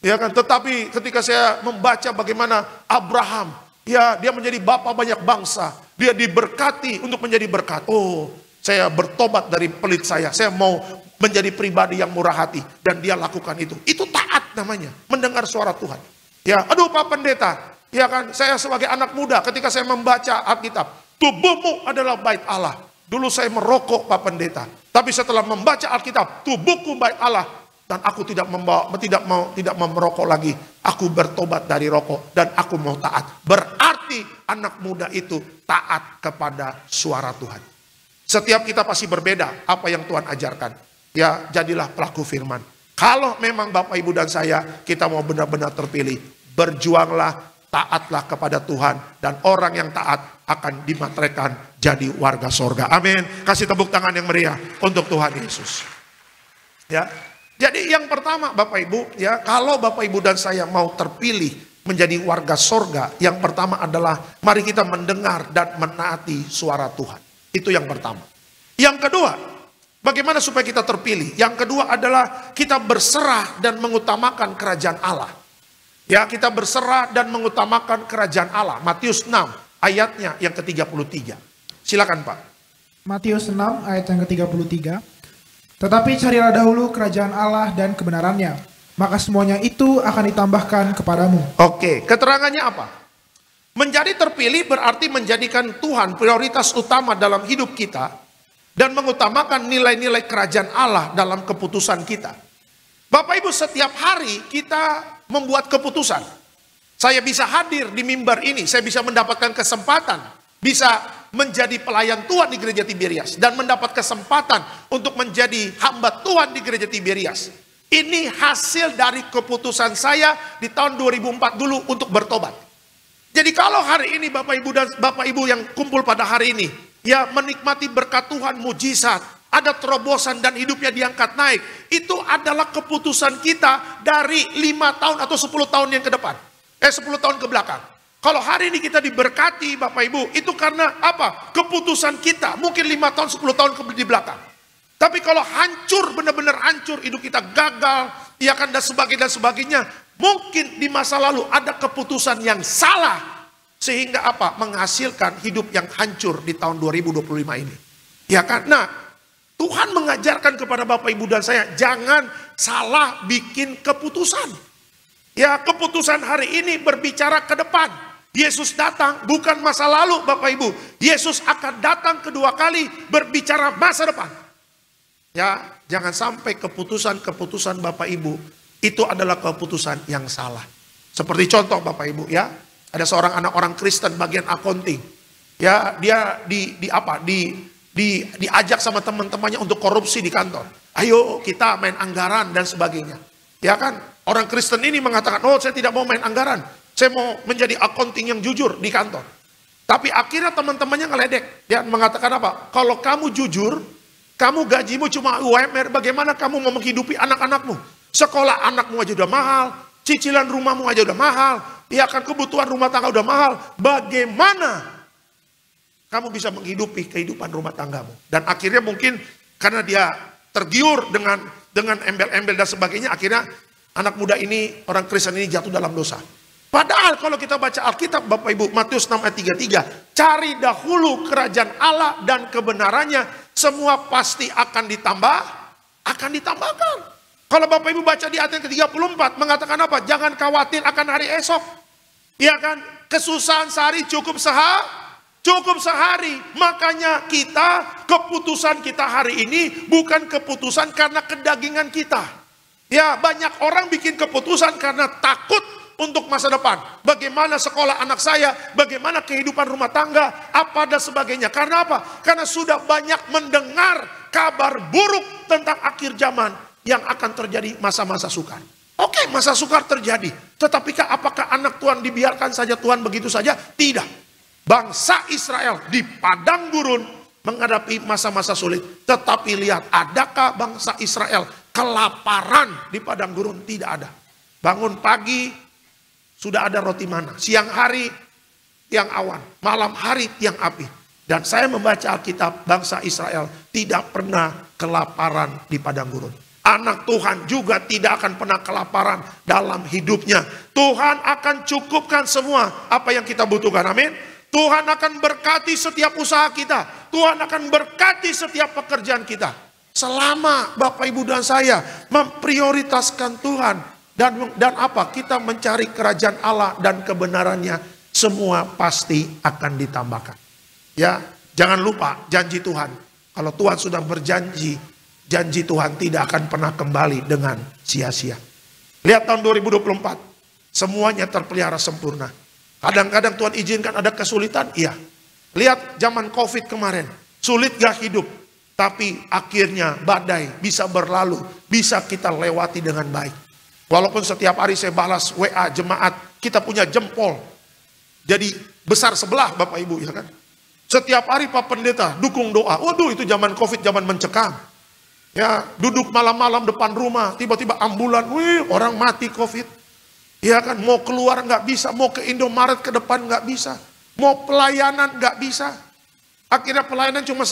Ya kan, tetapi ketika saya membaca bagaimana Abraham, ya, dia menjadi bapa banyak bangsa, dia diberkati untuk menjadi berkat. Oh, saya bertobat dari pelit saya mau menjadi pribadi yang murah hati, dan dia lakukan itu. Itu taat namanya, mendengar suara Tuhan. Ya, aduh Pak Pendeta, ya kan, saya sebagai anak muda ketika saya membaca Alkitab, tubuhmu adalah bait Allah. Dulu saya merokok Pak Pendeta, tapi setelah membaca Alkitab, tubuhku bait Allah, dan aku tidak mau merokok lagi. Aku bertobat dari rokok dan aku mau taat. Berarti anak muda itu taat kepada suara Tuhan. Setiap kita pasti berbeda apa yang Tuhan ajarkan. Ya, jadilah pelaku firman. Kalau memang Bapak Ibu dan saya, kita mau benar-benar terpilih, berjuanglah, taatlah kepada Tuhan, dan orang yang taat akan dimateraikan jadi warga sorga. Amin. Kasih tepuk tangan yang meriah untuk Tuhan Yesus. Ya, jadi yang pertama Bapak Ibu, ya, kalau Bapak Ibu dan saya mau terpilih menjadi warga sorga, yang pertama adalah mari kita mendengar dan menaati suara Tuhan. Itu yang pertama. Yang kedua, bagaimana supaya kita terpilih? Yang kedua adalah kita berserah dan mengutamakan kerajaan Allah. Ya, kita berserah dan mengutamakan kerajaan Allah. Matius 6 ayatnya yang ke-33. Silakan Pak. Matius 6 ayat yang ke-33. Tetapi carilah dahulu kerajaan Allah dan kebenarannya, maka semuanya itu akan ditambahkan kepadamu. Oke, keterangannya apa? Menjadi terpilih berarti menjadikan Tuhan prioritas utama dalam hidup kita dan mengutamakan nilai-nilai kerajaan Allah dalam keputusan kita. Bapak Ibu, setiap hari kita membuat keputusan. Saya bisa hadir di mimbar ini, saya bisa mendapatkan kesempatan, bisa menjadi pelayan Tuhan di gereja Tiberias, dan mendapat kesempatan untuk menjadi hamba Tuhan di gereja Tiberias. Ini hasil dari keputusan saya di tahun 2004 dulu untuk bertobat. Jadi kalau hari ini Bapak Ibu dan Bapak Ibu yang kumpul pada hari ini, ya, menikmati berkat Tuhan, mujizat, ada terobosan dan hidupnya diangkat naik, itu adalah keputusan kita dari 5 tahun atau 10 tahun yang ke depan. 10 tahun ke belakang. Kalau hari ini kita diberkati Bapak Ibu, itu karena apa? Keputusan kita, mungkin 5 tahun, 10 tahun di belakang. Tapi kalau hancur, benar-benar hancur, hidup kita gagal, ya kan, dan sebagainya, mungkin di masa lalu ada keputusan yang salah, sehingga apa? Menghasilkan hidup yang hancur di tahun 2025 ini. Ya kan? Nah, Tuhan mengajarkan kepada Bapak Ibu dan saya, jangan salah bikin keputusan. Ya, keputusan hari ini berbicara ke depan. Yesus datang bukan masa lalu Bapak Ibu. Yesus akan datang kedua kali berbicara masa depan. Ya, jangan sampai keputusan-keputusan Bapak Ibu itu adalah keputusan yang salah. Seperti contoh Bapak Ibu, ya, ada seorang anak orang Kristen bagian accounting. Ya, dia diajak sama teman-temannya untuk korupsi di kantor. Ayo kita main anggaran dan sebagainya. Ya kan? Orang Kristen ini mengatakan, oh saya tidak mau main anggaran. Saya mau menjadi accounting yang jujur di kantor. Tapi akhirnya teman-temannya ngeledek. Dia mengatakan apa? Kalau kamu jujur, kamu gajimu cuma UMR, bagaimana kamu mau menghidupi anak-anakmu? Sekolah anakmu aja udah mahal, cicilan rumahmu aja udah mahal, ya kan, kebutuhan rumah tangga udah mahal. Bagaimana kamu bisa menghidupi kehidupan rumah tanggamu? Dan akhirnya mungkin karena dia tergiur dengan embel-embel dan sebagainya, akhirnya anak muda ini, orang Kristen ini jatuh dalam dosa. Padahal kalau kita baca Alkitab Bapak Ibu, Matius 6 ayat 33, cari dahulu kerajaan Allah dan kebenarannya, semua pasti akan ditambahkan. Kalau Bapak Ibu baca di ayat yang ke-34, mengatakan apa? Jangan khawatir akan hari esok. Ya kan? Kesusahan sehari cukup sehari. Makanya keputusan kita hari ini bukan keputusan karena kedagingan kita. Ya, banyak orang bikin keputusan karena takut untuk masa depan. Bagaimana sekolah anak saya, bagaimana kehidupan rumah tangga, apa dan sebagainya. Karena apa? Karena sudah banyak mendengar kabar buruk tentang akhir zaman yang akan terjadi masa-masa sukar. Oke, masa sukar terjadi. Tetapi apakah anak Tuhan dibiarkan saja Tuhan begitu saja? Tidak. Bangsa Israel di padang gurun menghadapi masa-masa sulit. Tetapi lihat, adakah bangsa Israel kelaparan di padang gurun? Tidak ada. Bangun pagi, sudah ada roti mana. Siang hari, tiang awan. Malam hari, tiang api. Dan saya membaca Alkitab, bangsa Israel tidak pernah kelaparan di padang gurun. Anak Tuhan juga tidak akan pernah kelaparan dalam hidupnya. Tuhan akan cukupkan semua apa yang kita butuhkan. Amin. Tuhan akan berkati setiap usaha kita. Tuhan akan berkati setiap pekerjaan kita. Selama Bapak Ibu dan saya memprioritaskan Tuhan. Dan apa? Kita mencari kerajaan Allah dan kebenarannya. Semua pasti akan ditambahkan. Ya, jangan lupa janji Tuhan. Kalau Tuhan sudah berjanji, janji Tuhan tidak akan pernah kembali dengan sia-sia. Lihat tahun 2024. Semuanya terpelihara sempurna. Kadang-kadang Tuhan izinkan ada kesulitan. Iya. Lihat zaman COVID kemarin. Sulit gak hidup. Tapi akhirnya badai bisa berlalu. Bisa kita lewati dengan baik. Walaupun setiap hari saya balas WA jemaat. Kita punya jempol. Jadi besar sebelah Bapak Ibu, ya kan. Setiap hari Pak Pendeta dukung doa. Waduh, itu zaman COVID, zaman mencekam. Ya, duduk malam-malam depan rumah, tiba-tiba ambulan, wih, orang mati COVID. Ya kan, mau keluar nggak bisa, mau ke Indomaret ke depan nggak bisa, mau pelayanan nggak bisa. Akhirnya pelayanan cuma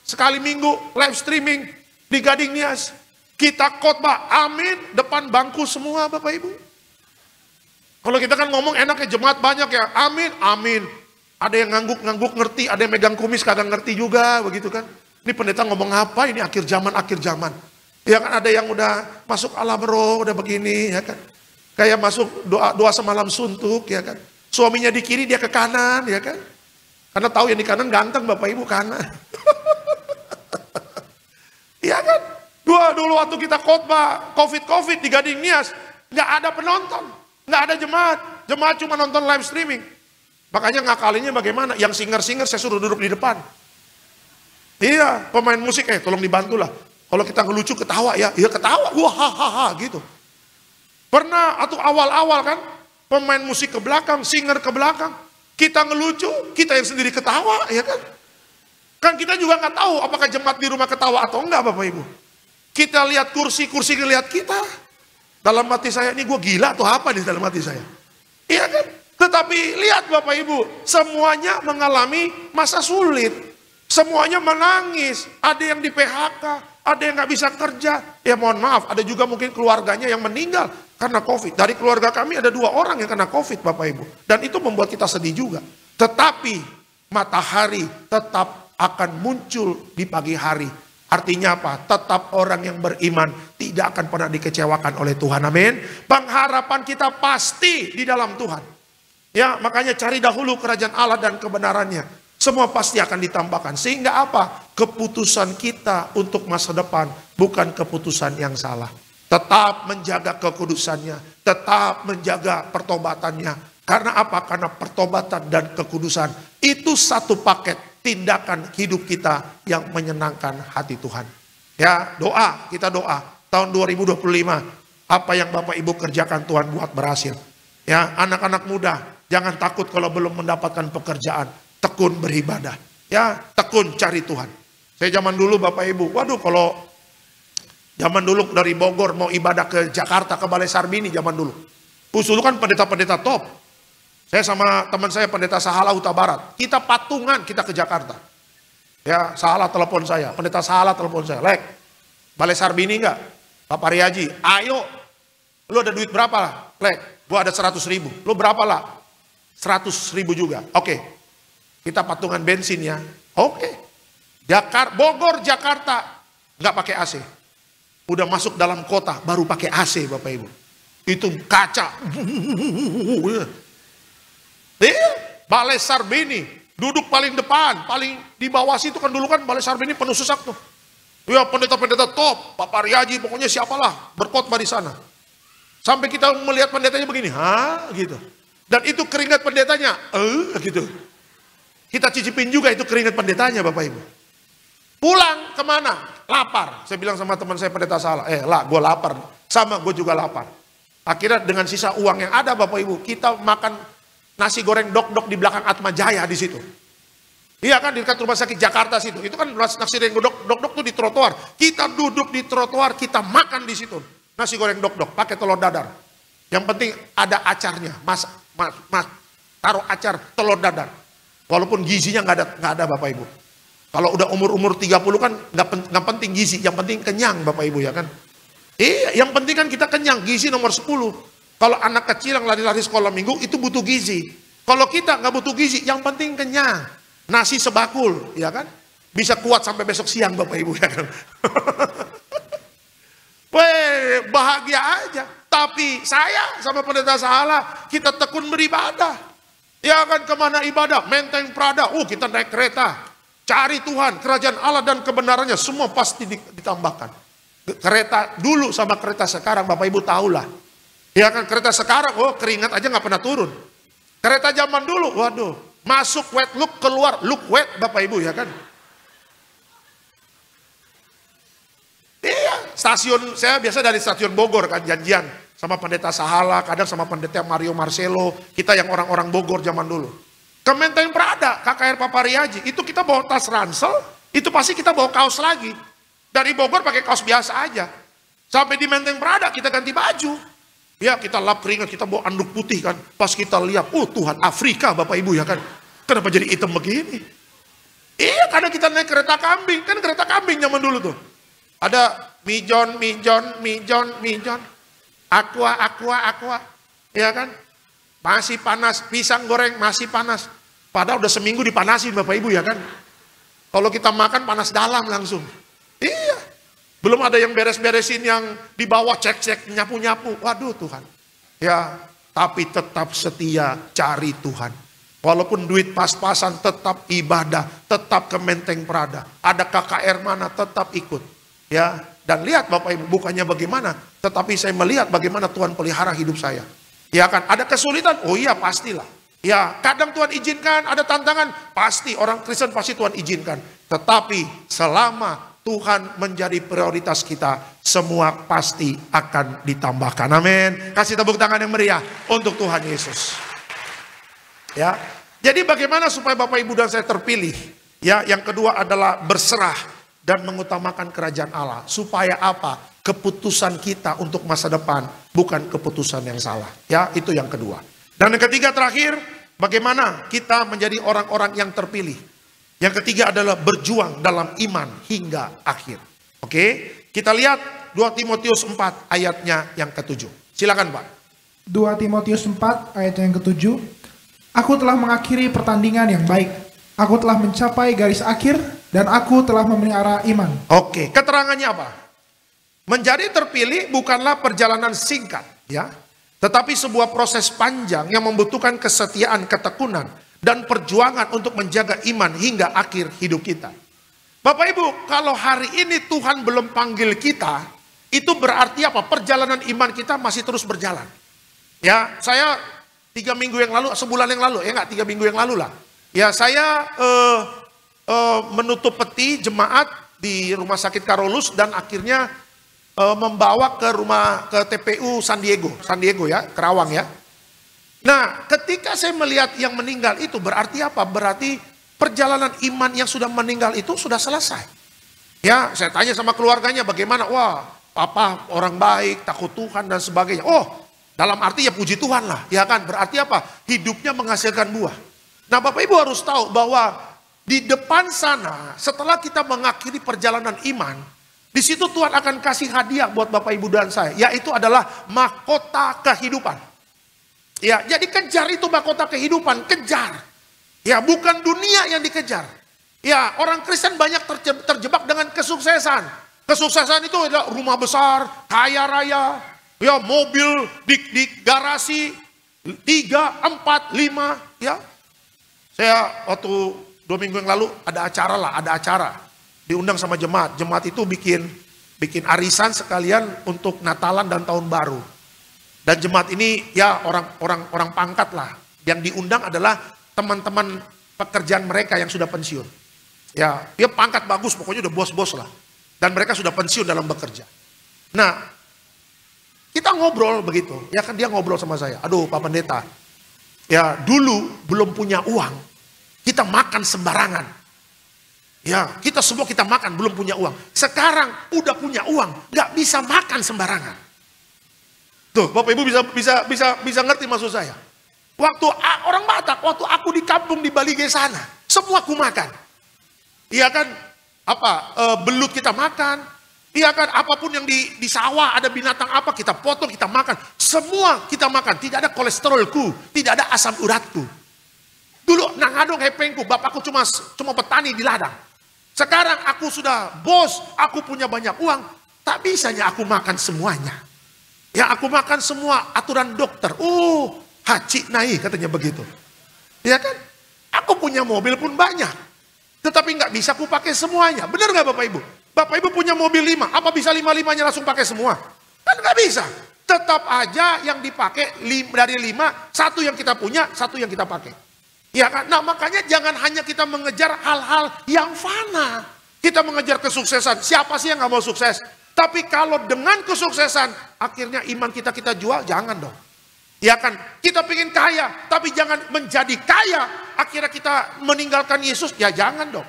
sekali minggu, live streaming di Gading Nias. Kita khotbah, amin, depan bangku semua Bapak Ibu. Kalau kita kan ngomong enaknya jemaat banyak ya, amin, amin. Ada yang ngangguk-ngangguk ngerti, ada yang megang kumis kagak ngerti juga, begitu kan. Ini pendeta ngomong apa, ini akhir zaman. Ya kan, ada yang udah masuk alam roh, udah begini, ya kan. Kayak masuk doa semalam suntuk, ya kan. Suaminya di kiri, dia ke kanan, ya kan. Karena tahu yang di kanan ganteng, Bapak Ibu kanan. Ya kan. Dulu waktu kita khotbah COVID di Gading Nias, nggak ada penonton, nggak ada jemaat cuma nonton live streaming. Makanya ngakalinnya bagaimana? Yang singer-singer saya suruh duduk di depan. Iya, pemain musik tolong dibantulah. Kalau kita ngelucu ketawa ya ketawa, wah hahaha gitu. Pernah atau awal-awal kan, pemain musik ke belakang, singer ke belakang, kita ngelucu, kita yang sendiri ketawa, ya kan? Kan kita juga nggak tahu apakah jemaat di rumah ketawa atau enggak, Bapak Ibu. Kita lihat kursi ngelihat kita. Dalam hati saya, ini gue gila atau apa di dalam hati saya? Iya kan? Tetapi lihat Bapak Ibu, semuanya mengalami masa sulit. Semuanya menangis, ada yang di PHK, ada yang nggak bisa kerja. Ya mohon maaf, ada juga mungkin keluarganya yang meninggal karena COVID. Dari keluarga kami ada 2 orang yang kena COVID Bapak Ibu. Dan itu membuat kita sedih juga. Tetapi matahari tetap akan muncul di pagi hari. Artinya apa? Tetap orang yang beriman tidak akan pernah dikecewakan oleh Tuhan. Amin. Pengharapan kita pasti di dalam Tuhan. Ya, makanya cari dahulu kerajaan Allah dan kebenarannya. Semua pasti akan ditambahkan. Sehingga apa? Keputusan kita untuk masa depan bukan keputusan yang salah. Tetap menjaga kekudusannya. Tetap menjaga pertobatannya. Karena apa? Karena pertobatan dan kekudusan itu satu paket tindakan hidup kita yang menyenangkan hati Tuhan. Ya, doa, kita doa. Tahun 2025 Apa yang Bapak Ibu kerjakan Tuhan buat berhasil. Ya, anak-anak muda, jangan takut kalau belum mendapatkan pekerjaan. Tekun beribadah. Ya, tekun cari Tuhan. Saya zaman dulu Bapak Ibu, waduh kalau zaman dulu dari Bogor mau ibadah ke Jakarta, ke Balai Sarbini zaman dulu. Dulu kan pendeta-pendeta top. Saya sama teman saya pendeta Sahala Huta Barat. Kita patungan kita ke Jakarta. Ya, Sahala telepon saya, pendeta Sahala telepon saya. Lek, Balai Sarbini enggak? Pak Pariaji, ayo. Lu ada duit berapa lah? Lek, gua ada 100.000. Lu berapa lah? 100.000 juga. Oke. Kita patungan bensin ya. Oke. Bogor, Jakarta. Nggak pakai AC. Udah masuk dalam kota, baru pakai AC Bapak Ibu. Itu kaca. Balai Sarbini. Duduk paling depan. Paling di bawah situ kan dulu kan Balai Sarbini penuh sesak tuh. Ya pendeta-pendeta top. Pak Pariaji pokoknya siapalah. Berkhotbah di sana. Sampai kita melihat pendetanya begini, hah gitu. Dan itu keringat pendetanya, gitu. Kita cicipin juga itu keringat pendetanya Bapak Ibu. Pulang kemana? Lapar. Saya bilang sama teman saya pendeta Salah, gue lapar. Sama gue juga lapar. Akhirnya dengan sisa uang yang ada Bapak Ibu, kita makan nasi goreng dok-dok di belakang Atma Jaya di situ. Iya kan di dekat rumah sakit Jakarta situ. Itu kan nasi goreng dok-dok tuh di trotoar. Kita duduk di trotoar, kita makan di situ. Nasi goreng dok-dok, pakai telur dadar. Yang penting ada acarnya, mas taruh acar telur dadar. Walaupun gizinya nggak ada Bapak Ibu. Kalau udah umur 30 kan nggak penting gizi, yang penting kenyang Bapak Ibu ya kan. Yang penting kan kita kenyang, gizi nomor 10. Kalau anak kecil yang lari-lari sekolah minggu itu butuh gizi. Kalau kita nggak butuh gizi, yang penting kenyang. Nasi sebakul, ya kan? Bisa kuat sampai besok siang Bapak Ibu ya kan. Weh, bahagia aja. Tapi saya sama pendeta Sahala, kita tekun beribadah. Ya kan kemana ibadah? Menteng Prada. Kita naik kereta. Cari Tuhan, kerajaan Allah dan kebenarannya. Semua pasti ditambahkan. Kereta dulu sama kereta sekarang, Bapak Ibu tahulah. Ya kan kereta sekarang, keringat aja nggak pernah turun. Kereta zaman dulu, waduh. Masuk wet look, keluar look wet Bapak Ibu ya kan. Iya, stasiun saya biasa dari stasiun Bogor kan janjian sama pendeta Sahala, kadang sama pendeta Mario Marcelo, kita yang orang-orang Bogor zaman dulu. Ke Menteng Prada, KKR Pak Pariaji, itu kita bawa tas ransel, itu pasti kita bawa kaos lagi. Dari Bogor pakai kaos biasa aja. Sampai di Menteng Prada kita ganti baju. Ya kita lap keringat, kita bawa anduk putih kan. Pas kita lihat, Tuhan Afrika Bapak Ibu ya kan. Kenapa jadi hitam begini? Iya karena kita naik kereta kambing, kan kereta kambing zaman dulu tuh. Ada mijon, aqua, ya kan? Masih panas, pisang goreng masih panas. Padahal udah seminggu dipanasin Bapak Ibu ya kan? Kalau kita makan panas dalam langsung. Iya, belum ada yang beres-beresin yang di bawah cek-cek, nyapu-nyapu. Waduh Tuhan. Ya, tapi tetap setia cari Tuhan. Walaupun duit pas-pasan tetap ibadah, tetap ke Menteng Prada. Ada KKR mana tetap ikut. Ya, dan lihat Bapak Ibu bukannya bagaimana, tetapi saya melihat bagaimana Tuhan pelihara hidup saya. Ya kan, ada kesulitan, iya pastilah. Ya, kadang Tuhan izinkan, ada tantangan, pasti orang Kristen pasti Tuhan izinkan. Tetapi selama Tuhan menjadi prioritas kita, semua pasti akan ditambahkan. Amin. Kasih tepuk tangan yang meriah untuk Tuhan Yesus. Ya, jadi bagaimana supaya Bapak Ibu dan saya terpilih? Ya, yang kedua adalah berserah dan mengutamakan kerajaan Allah. Supaya apa? Keputusan kita untuk masa depan bukan keputusan yang salah. Ya, itu yang kedua. Dan yang ketiga terakhir, bagaimana kita menjadi orang-orang yang terpilih. Yang ketiga adalah berjuang dalam iman hingga akhir. Oke, kita lihat 2 Timotius 4 ayatnya yang ke-7. Silakan Pak. 2 Timotius 4 ayat yang ke-7. Aku telah mengakhiri pertandingan yang baik. Aku telah mencapai garis akhir dan aku telah memelihara iman. Oke, keterangannya apa? Menjadi terpilih bukanlah perjalanan singkat, ya. Tetapi sebuah proses panjang yang membutuhkan kesetiaan, ketekunan, dan perjuangan untuk menjaga iman hingga akhir hidup kita. Bapak Ibu, kalau hari ini Tuhan belum panggil kita, itu berarti apa? Perjalanan iman kita masih terus berjalan. Ya, saya 3 minggu yang lalu, sebulan yang lalu, ya enggak 3 minggu yang lalu lah. Ya, saya menutup peti jemaat di Rumah Sakit Karolus dan akhirnya membawa ke TPU San Diego ya, Kerawang ya. Nah, ketika saya melihat yang meninggal itu berarti apa? Berarti perjalanan iman yang sudah meninggal itu sudah selesai. Ya, saya tanya sama keluarganya bagaimana? Wah, papa orang baik, takut Tuhan dan sebagainya. Oh, dalam arti ya puji Tuhan lah, ya kan? Berarti apa? Hidupnya menghasilkan buah. Nah, Bapak Ibu harus tahu bahwa di depan sana, setelah kita mengakhiri perjalanan iman, di situ Tuhan akan kasih hadiah buat Bapak Ibu dan saya, yaitu adalah mahkota kehidupan. Ya, jadi kejar itu mahkota kehidupan, kejar. Ya, bukan dunia yang dikejar. Ya, orang Kristen banyak terjebak dengan kesuksesan. Kesuksesan itu adalah rumah besar, kaya raya, ya mobil di garasi 3, 4, 5, ya. Saya waktu 2 minggu yang lalu ada acara. Diundang sama jemaat. Jemaat itu bikin arisan sekalian untuk Natalan dan Tahun Baru. Dan jemaat ini ya orang pangkat lah. Yang diundang adalah teman-teman pekerjaan mereka yang sudah pensiun. Ya, dia pangkat bagus, pokoknya udah bos-bos lah. Dan mereka sudah pensiun dalam bekerja. Nah, kita ngobrol begitu. Ya kan dia ngobrol sama saya. Aduh Pak Pendeta, ya dulu belum punya uang, kita makan sembarangan. Ya, kita semua kita makan belum punya uang. Sekarang udah punya uang, nggak bisa makan sembarangan. Tuh, Bapak Ibu bisa ngerti maksud saya. Waktu orang Batak, waktu aku di kampung di Balige sana, semua aku makan. Iya kan? Belut kita makan. Iya kan? Apapun yang di sawah ada binatang apa kita potong, kita makan. Semua kita makan. Tidak ada kolesterolku, tidak ada asam uratku. Dulu nangadong hepengku, bapakku cuma petani di ladang. Sekarang aku sudah bos, aku punya banyak uang, tak bisanya aku makan semuanya. Ya aku makan semua aturan dokter. Haji naik katanya begitu. Ya kan? Aku punya mobil pun banyak. Tetapi nggak bisa aku pakai semuanya. Benar nggak Bapak Ibu? Bapak Ibu punya mobil 5. Apa bisa 5-5-nya langsung pakai semua? Kan nggak bisa. Tetap aja yang dipakai dari 5, 1 yang kita punya, 1 yang kita pakai. Ya kan? Nah makanya jangan hanya kita mengejar hal-hal yang fana. Kita mengejar kesuksesan. Siapa sih yang nggak mau sukses? Tapi kalau dengan kesuksesan, akhirnya iman kita jual, jangan dong. Ya kan, kita pengen kaya, tapi jangan menjadi kaya, akhirnya kita meninggalkan Yesus, ya jangan dong.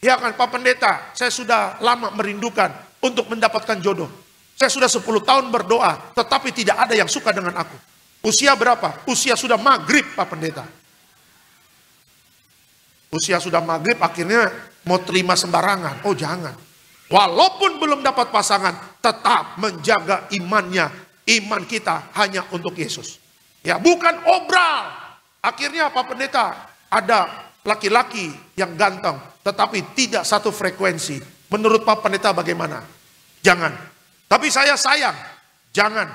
Ya kan, Pak Pendeta, saya sudah lama merindukan untuk mendapatkan jodoh. Saya sudah 10 tahun berdoa, tetapi tidak ada yang suka dengan aku. Usia berapa? Usia sudah maghrib, Pak Pendeta. Usia sudah maghrib, akhirnya mau terima sembarangan. Oh jangan. Walaupun belum dapat pasangan, tetap menjaga imannya. Iman kita hanya untuk Yesus. Ya, bukan obral. Akhirnya Pak Pendeta, ada laki-laki yang ganteng, tetapi tidak satu frekuensi. Menurut Pak Pendeta bagaimana? Jangan. Tapi saya sayang. Jangan.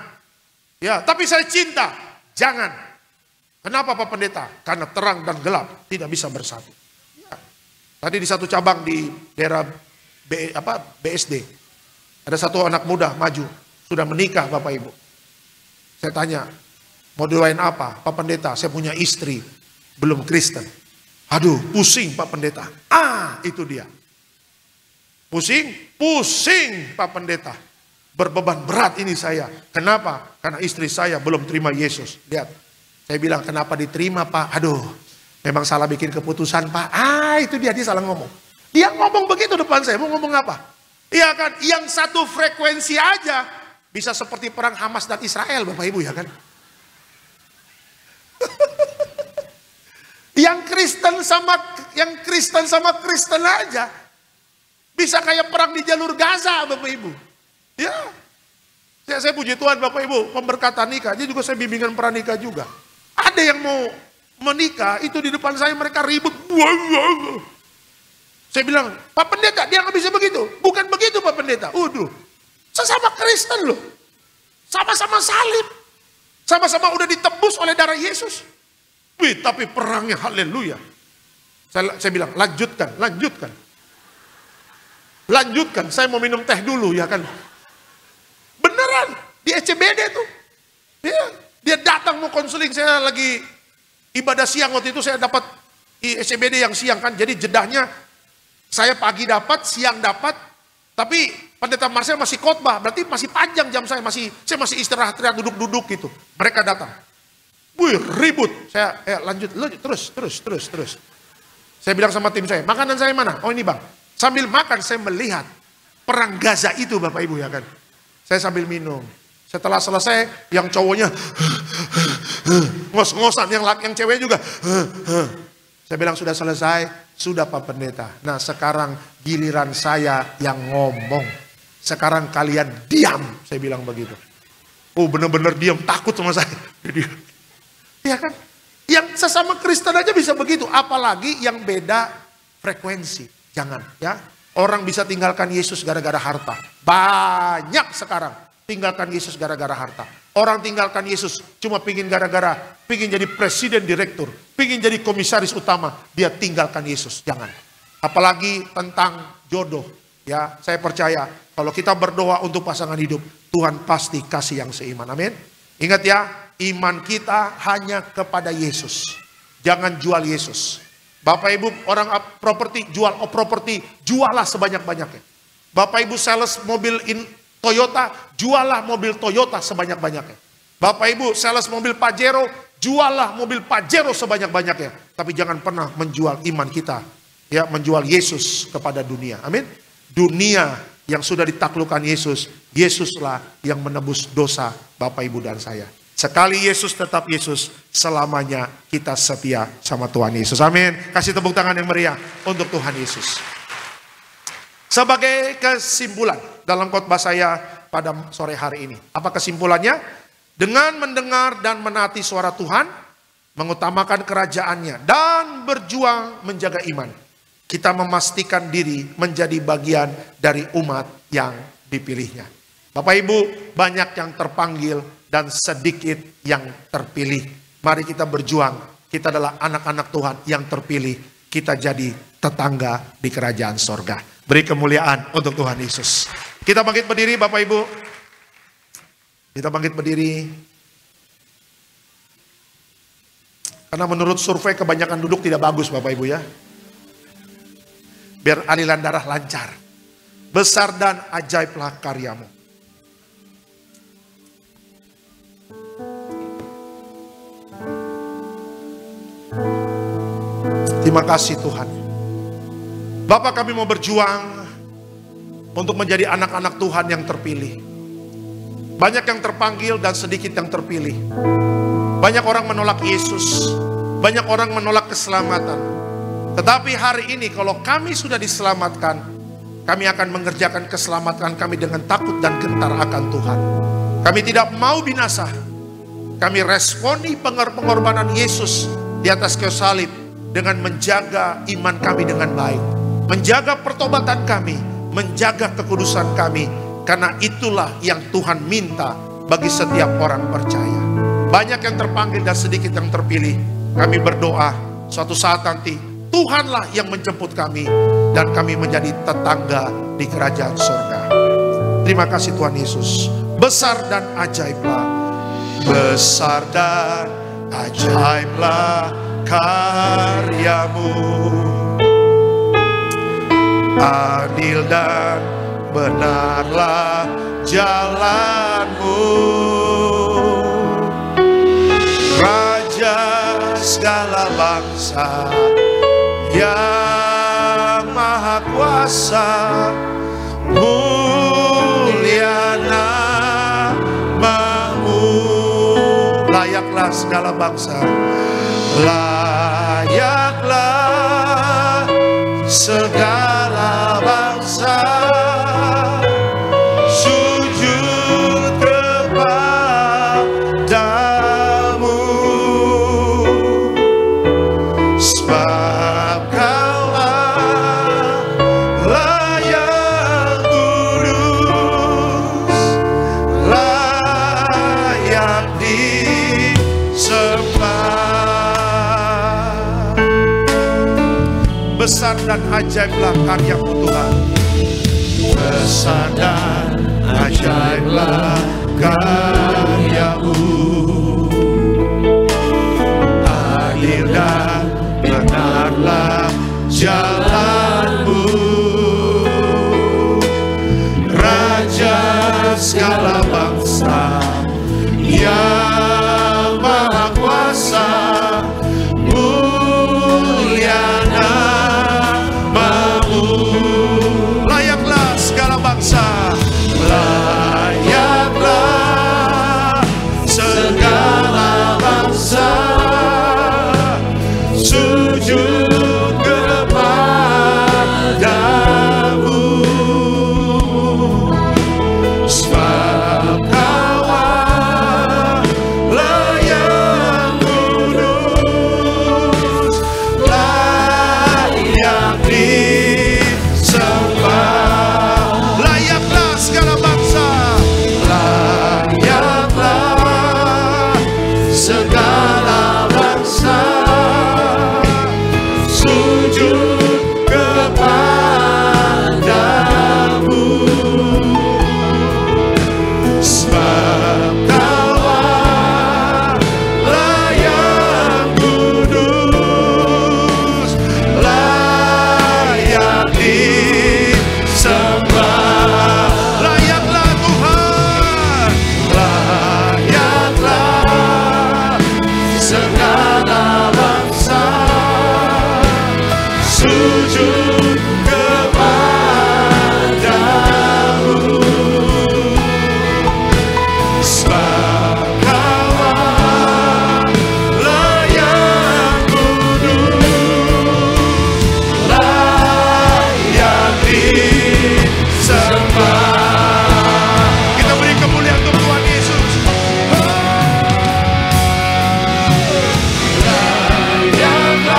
Ya, tapi saya cinta. Jangan. Kenapa Pak Pendeta? Karena terang dan gelap tidak bisa bersatu. Ya. Tadi di satu cabang di daerah BSD. Ada satu anak muda maju, sudah menikah Bapak Ibu. Saya tanya, mau doain apa? Pak Pendeta, saya punya istri, belum Kristen. Aduh, pusing Pak Pendeta. Itu dia. Pusing Pak Pendeta. Berbeban berat ini saya. Kenapa? Karena istri saya belum terima Yesus. Lihat, saya bilang kenapa diterima Pak? Aduh, memang salah bikin keputusan Pak. Itu dia salah ngomong. Dia ngomong begitu depan saya, mau ngomong apa? Iya kan, yang satu frekuensi aja bisa seperti perang Hamas dan Israel Bapak Ibu ya kan. Yang Kristen sama Kristen aja bisa kayak perang di jalur Gaza Bapak Ibu. Ya, saya puji Tuhan Bapak Ibu, pemberkatan nikah, dia juga saya bimbingan pranikah juga. Ada yang mau menikah, itu di depan saya mereka ribut. Saya bilang, Pak Pendeta, dia nggak bisa begitu. Bukan begitu Pak Pendeta. Sesama Kristen loh. Sama-sama salib. Sama-sama udah ditebus oleh darah Yesus. Tapi perangnya haleluya. Saya bilang, lanjutkan. Lanjutkan, saya mau minum teh dulu ya kan. Beneran, di ECBD tuh. Dia datang mau konseling, saya lagi ibadah siang waktu itu, saya dapat di ECBD yang siang kan. Jadi jedahnya, saya pagi dapat, siang dapat, tapi Pendeta Marcel masih khotbah, berarti masih panjang jam saya masih istirahat duduk-duduk gitu. Mereka datang. Wih, ribut. Saya lanjut terus. Saya bilang sama tim saya, makanan saya mana? Oh ini bang. Sambil makan saya melihat perang Gaza itu Bapak Ibu ya kan. Saya sambil minum. Setelah selesai yang cowoknya ngos-ngosan, yang cewek juga. Saya bilang sudah selesai, sudah Pak Pendeta. Nah sekarang giliran saya yang ngomong. Sekarang kalian diam, saya bilang begitu. Oh benar-benar diam, takut sama saya. Ya kan? Yang sesama Kristen aja bisa begitu, apalagi yang beda frekuensi. Jangan ya. Orang bisa tinggalkan Yesus gara-gara harta. Banyak sekarang tinggalkan Yesus gara-gara harta. Orang tinggalkan Yesus cuma pingin jadi presiden direktur, pingin jadi komisaris utama, dia tinggalkan Yesus. Jangan. Apalagi tentang jodoh. Ya, saya percaya kalau kita berdoa untuk pasangan hidup, Tuhan pasti kasih yang seiman. Amin. Ingat ya, iman kita hanya kepada Yesus. Jangan jual Yesus. Bapak Ibu orang properti, jualah sebanyak-banyaknya. Bapak Ibu sales mobil Toyota, jualah mobil Toyota sebanyak-banyaknya. Bapak Ibu sales mobil Pajero, jualah mobil Pajero sebanyak-banyaknya. Tapi jangan pernah menjual iman kita, ya, menjual Yesus kepada dunia. Amin. Dunia yang sudah ditaklukkan Yesus, Yesuslah yang menebus dosa Bapak Ibu dan saya. Sekali Yesus tetap Yesus, selamanya kita setia sama Tuhan Yesus. Amin. Kasih tepuk tangan yang meriah untuk Tuhan Yesus. Sebagai kesimpulan dalam khotbah saya pada sore hari ini. Apa kesimpulannya? Dengan mendengar dan menaati suara Tuhan, mengutamakan kerajaannya, dan berjuang menjaga iman, kita memastikan diri menjadi bagian dari umat yang dipilihnya. Bapak Ibu, banyak yang terpanggil dan sedikit yang terpilih. Mari kita berjuang. Kita adalah anak-anak Tuhan yang terpilih. Kita jadi tetangga di kerajaan sorga. Beri kemuliaan untuk Tuhan Yesus. Kita bangkit berdiri Bapak Ibu. Kita bangkit berdiri. Karena menurut survei kebanyakan duduk tidak bagus Bapak Ibu ya. Biar aliran darah lancar. Besar dan ajaiblah karyamu. Terima kasih Tuhan. Bapak, kami mau berjuang untuk menjadi anak-anak Tuhan yang terpilih. Banyak yang terpanggil dan sedikit yang terpilih. Banyak orang menolak Yesus. Banyak orang menolak keselamatan. Tetapi hari ini kalau kami sudah diselamatkan, kami akan mengerjakan keselamatan kami dengan takut dan gentar akan Tuhan. Kami tidak mau binasa. Kami responi pengorbanan Yesus di atas kayu salib dengan menjaga iman kami dengan baik. Menjaga pertobatan kami, menjaga kekudusan kami. Karena itulah yang Tuhan minta bagi setiap orang percaya. Banyak yang terpanggil dan sedikit yang terpilih. Kami berdoa suatu saat nanti Tuhanlah yang menjemput kami dan kami menjadi tetangga di kerajaan surga. Terima kasih Tuhan Yesus. Besar dan ajaiblah. Besar dan ajaiblah karyamu. Adil dan benarlah jalanmu. Raja segala bangsa yang maha kuasa, mulia namamu. Layaklah segala bangsa, layaklah segala bangsa sujud kepadamu, sebab Kaulah layak kudus, layak disembah. Besar dan ajaiblah karyamu Tuhan. Besar dan ajaiblah karyamu. Adil dan benarlah jalanmu. segala bangsa, yang maha kuasa, mulia namamu. Layaklah segala bangsa, layaklah segala bangsa, sujud kepadamu. Sebab Kau Allah yang kudus, layak disembah. Layaklah segala bangsa, layaklah segala bangsa, sujud kepadamu. Sebab Kau Allah yang kudus, layak disembah. Layaklah Tuhan, layaklah segala bangsa, sujud kepadamu. Sebab Kau Allah yang kudus, layak disembah. Kita beri kemuliaan untuk Tuhan Yesus. Layaklah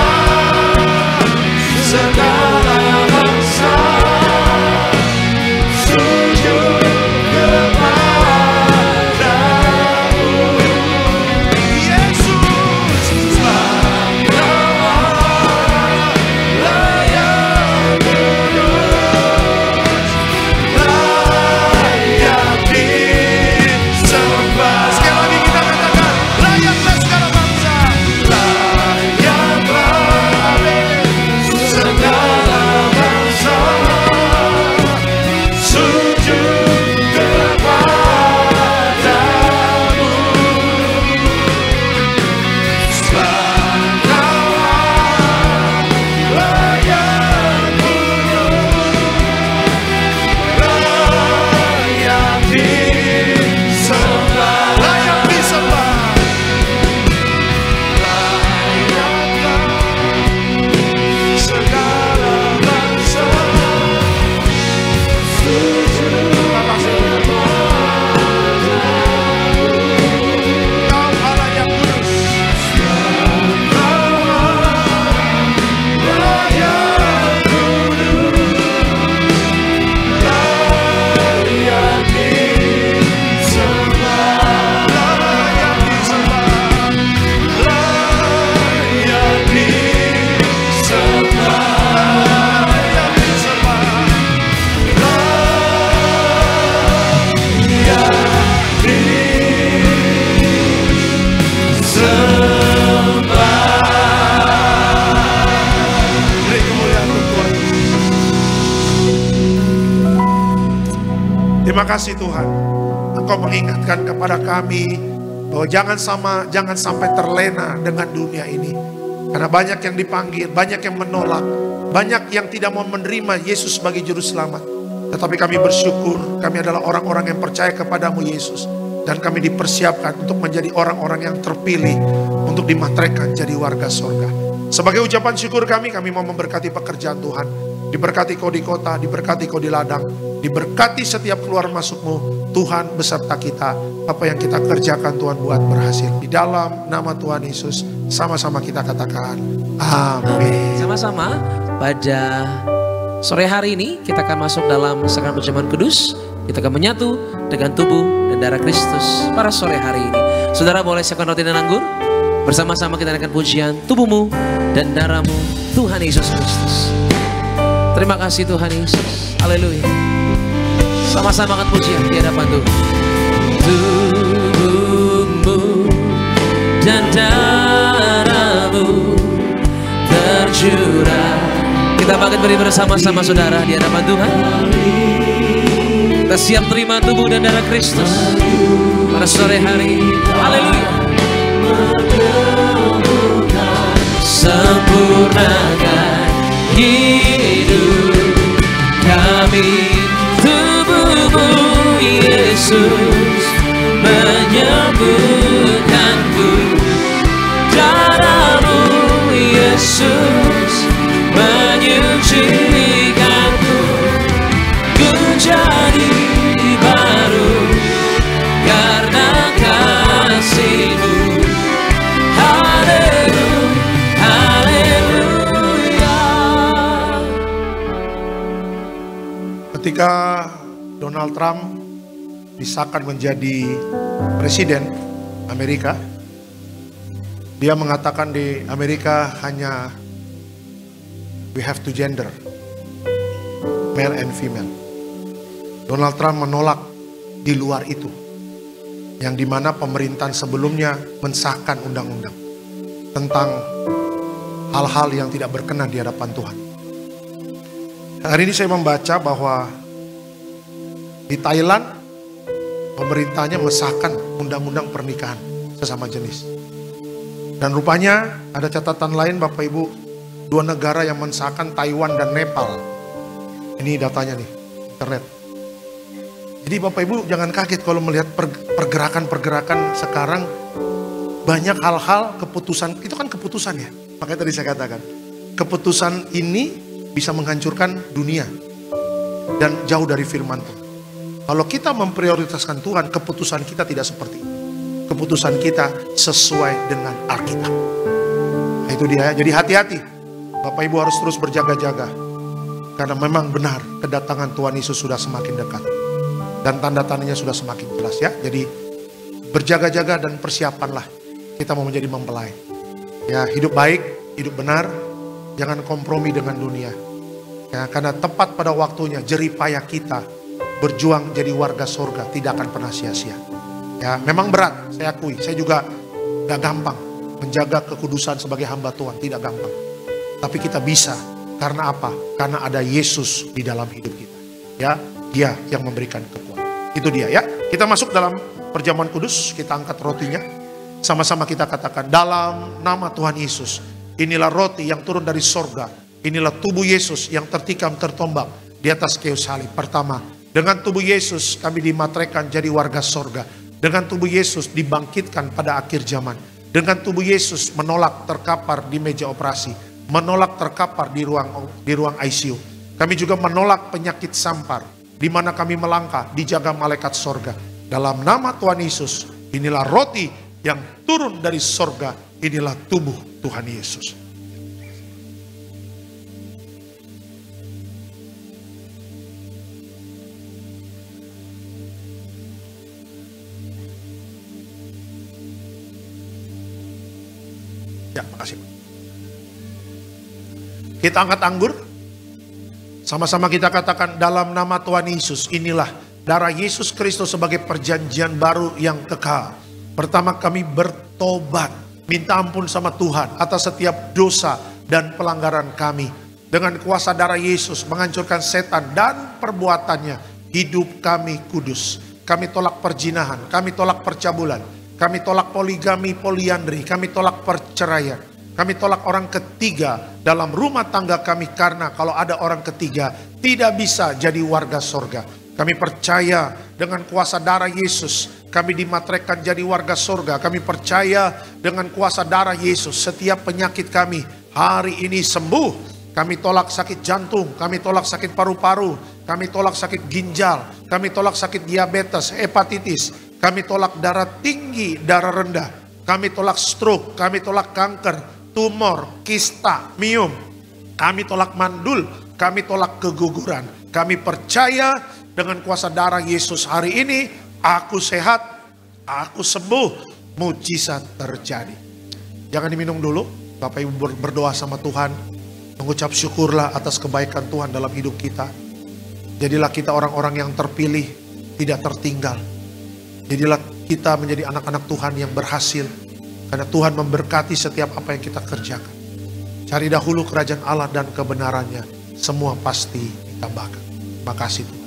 segala bangsa, sujud kepadamu. Yesus, sebab Kau Allah yang kudus, layak disembah. Sekali lagi kita katakan, layaklah segala bangsa, layaklah segala bangsa, sujud kepadamu. Sebab Kau Allah yang kudus, layak disembah. Layak disembah. Layaklah segala bangsa, sujud kepadamu. Kau Allah yang kudus, Kau Allah yang kudus, layak disembah. Layak disembah. Layak disembah. Layak disembah. Beri kemuliaan untuk Tuhan. Terima kasih Tuhan, Engkau mengingatkan kepada kami bahwa jangan sampai terlena dengan dunia ini. Karena banyak yang dipanggil, banyak yang menolak, banyak yang tidak mau menerima Yesus sebagai juru selamat. Tetapi kami bersyukur, kami adalah orang-orang yang percaya kepadamu Yesus. Dan kami dipersiapkan untuk menjadi orang-orang yang terpilih untuk dimateraikan jadi warga surga. Sebagai ucapan syukur kami mau memberkati pekerjaan Tuhan. Diberkati kau di kota, diberkati kau di ladang, diberkati setiap keluar masukmu. Tuhan beserta kita. Apa yang kita kerjakan Tuhan buat berhasil. Di dalam nama Tuhan Yesus, sama-sama kita katakan amin. Sama-sama pada sore hari ini kita akan masuk dalam sakramen perjamuan kudus. Kita akan menyatu dengan tubuh dan darah Kristus pada sore hari ini. Saudara boleh siapkan roti dan anggur. Bersama-sama kita naikkan pujian tubuhmu dan darahmu Tuhan Yesus Kristus. Terima kasih Tuhan Yesus. Haleluya. Sama-sama angkat pujian di hadapan Tuhan. Tubuhmu dan darahmu tercurah. Kita bangkit beri bersama-sama saudara di hadapan Tuhan. Kita Kita siap terima tubuh dan darah Kristus pada sore hari. Haleluya. Sempurnakan hidup kami, tubuhmu Yesus menyembuhkanku, darahmu Yesus menyucikanku, ku jadi baru karena kasih-Mu. Ketika Donald Trump disahkan menjadi presiden Amerika, dia mengatakan di Amerika hanya we have two gender, male and female. Donald Trump menolak di luar itu, yang dimana pemerintahan sebelumnya mensahkan undang-undang tentang hal-hal yang tidak berkenan di hadapan Tuhan. Hari ini saya membaca bahwa di Thailand pemerintahnya mensahkan undang-undang pernikahan sesama jenis. Dan rupanya ada catatan lain Bapak Ibu, dua negara yang mensahkan, Taiwan dan Nepal. Ini datanya nih, internet. Jadi Bapak Ibu jangan kaget kalau melihat pergerakan-pergerakan sekarang, banyak hal-hal keputusan, itu kan keputusan ya. Makanya tadi saya katakan, keputusan ini bisa menghancurkan dunia dan jauh dari firman Tuhan. Kalau kita memprioritaskan Tuhan, keputusan kita tidak seperti itu. Keputusan kita sesuai dengan Alkitab. Nah, itu dia. Jadi hati-hati. Bapak Ibu harus terus berjaga-jaga. Karena memang benar kedatangan Tuhan Yesus sudah semakin dekat. Dan tanda-tandanya sudah semakin jelas ya. Jadi berjaga-jaga dan persiapanlah. Kita mau menjadi mempelai. Ya, hidup baik, hidup benar. Jangan kompromi dengan dunia. Ya, karena tepat pada waktunya jerih payah kita berjuang jadi warga surga tidak akan pernah sia-sia. Ya, memang berat, saya akui. Saya juga gak gampang menjaga kekudusan sebagai hamba Tuhan, tidak gampang. Tapi kita bisa. Karena apa? Karena ada Yesus di dalam hidup kita. Ya, Dia yang memberikan kekuatan. Itu dia ya. Kita masuk dalam perjamuan kudus, kita angkat rotinya. Sama-sama kita katakan dalam nama Tuhan Yesus. Inilah roti yang turun dari sorga. Inilah tubuh Yesus yang tertikam tertombak di atas kayu salib. Pertama, dengan tubuh Yesus kami dimateraikan jadi warga sorga. Dengan tubuh Yesus dibangkitkan pada akhir zaman. Dengan tubuh Yesus menolak terkapar di meja operasi. Menolak terkapar di ruang ICU. Kami juga menolak penyakit sampar. Di mana kami melangkah dijaga malaikat sorga. Dalam nama Tuhan Yesus, inilah roti yang turun dari sorga. Inilah tubuh Tuhan Yesus. Ya, makasih. Kita angkat anggur. Sama-sama kita katakan dalam nama Tuhan Yesus. Inilah darah Yesus Kristus sebagai perjanjian baru yang kekal. Pertama kami bertobat. Minta ampun sama Tuhan atas setiap dosa dan pelanggaran kami. Dengan kuasa darah Yesus menghancurkan setan dan perbuatannya. Hidup kami kudus. Kami tolak perzinahan, kami tolak percabulan. Kami tolak poligami, poliandri. Kami tolak perceraian. Kami tolak orang ketiga dalam rumah tangga kami. Karena kalau ada orang ketiga tidak bisa jadi warga sorga. Kami percaya dengan kuasa darah Yesus. Kami dimateraikan jadi warga sorga. Kami percaya dengan kuasa darah Yesus. Setiap penyakit kami hari ini sembuh. Kami tolak sakit jantung. Kami tolak sakit paru-paru. Kami tolak sakit ginjal. Kami tolak sakit diabetes, hepatitis. Kami tolak darah tinggi, darah rendah. Kami tolak stroke. Kami tolak kanker, tumor, kista, miom. Kami tolak mandul. Kami tolak keguguran. Kami percaya dengan kuasa darah Yesus hari ini. Aku sehat, aku sembuh, mujizat terjadi. Jangan diminum dulu. Bapak Ibu berdoa sama Tuhan. Mengucap syukurlah atas kebaikan Tuhan dalam hidup kita. Jadilah kita orang-orang yang terpilih, tidak tertinggal. Jadilah kita menjadi anak-anak Tuhan yang berhasil. Karena Tuhan memberkati setiap apa yang kita kerjakan. Cari dahulu kerajaan Allah dan kebenarannya. Semua pasti ditambahkan. Terima kasih Tuhan.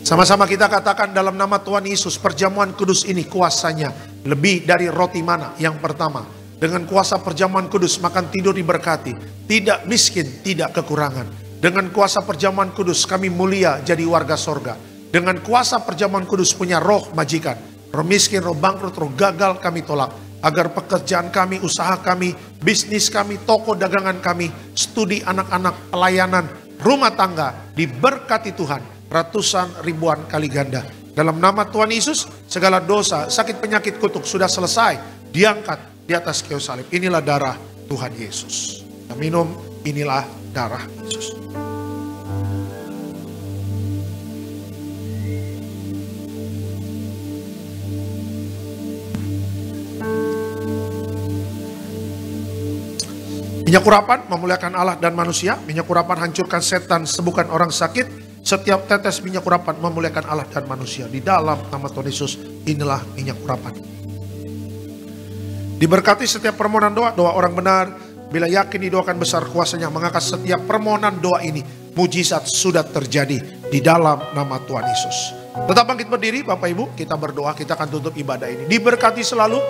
Sama-sama kita katakan dalam nama Tuhan Yesus, perjamuan kudus ini kuasanya lebih dari roti mana. Yang pertama, dengan kuasa perjamuan kudus makan tidur diberkati, tidak miskin, tidak kekurangan. Dengan kuasa perjamuan kudus kami mulia jadi warga sorga. Dengan kuasa perjamuan kudus punya roh majikan, roh miskin, roh bangkrut, roh gagal kami tolak. Agar pekerjaan kami, usaha kami, bisnis kami, toko dagangan kami, studi anak-anak, pelayanan, rumah tangga diberkati Tuhan ratusan ribuan kali ganda. Dalam nama Tuhan Yesus, segala dosa, sakit, penyakit, kutuk sudah selesai, diangkat di atas kayu salib. Inilah darah Tuhan Yesus. Kita minum, inilah darah Yesus. Minyak urapan memuliakan Allah dan manusia. Minyak urapan hancurkan setan, sembuhkan orang sakit. Setiap tetes minyak urapan memuliakan Allah dan manusia. Di dalam nama Tuhan Yesus, inilah minyak urapan. Diberkati setiap permohonan doa, doa orang benar. Bila yakin didoakan besar kuasanya, maka setiap permohonan doa ini, mujizat sudah terjadi di dalam nama Tuhan Yesus. Tetap bangkit berdiri Bapak Ibu, kita berdoa, kita akan tutup ibadah ini. Diberkati selalu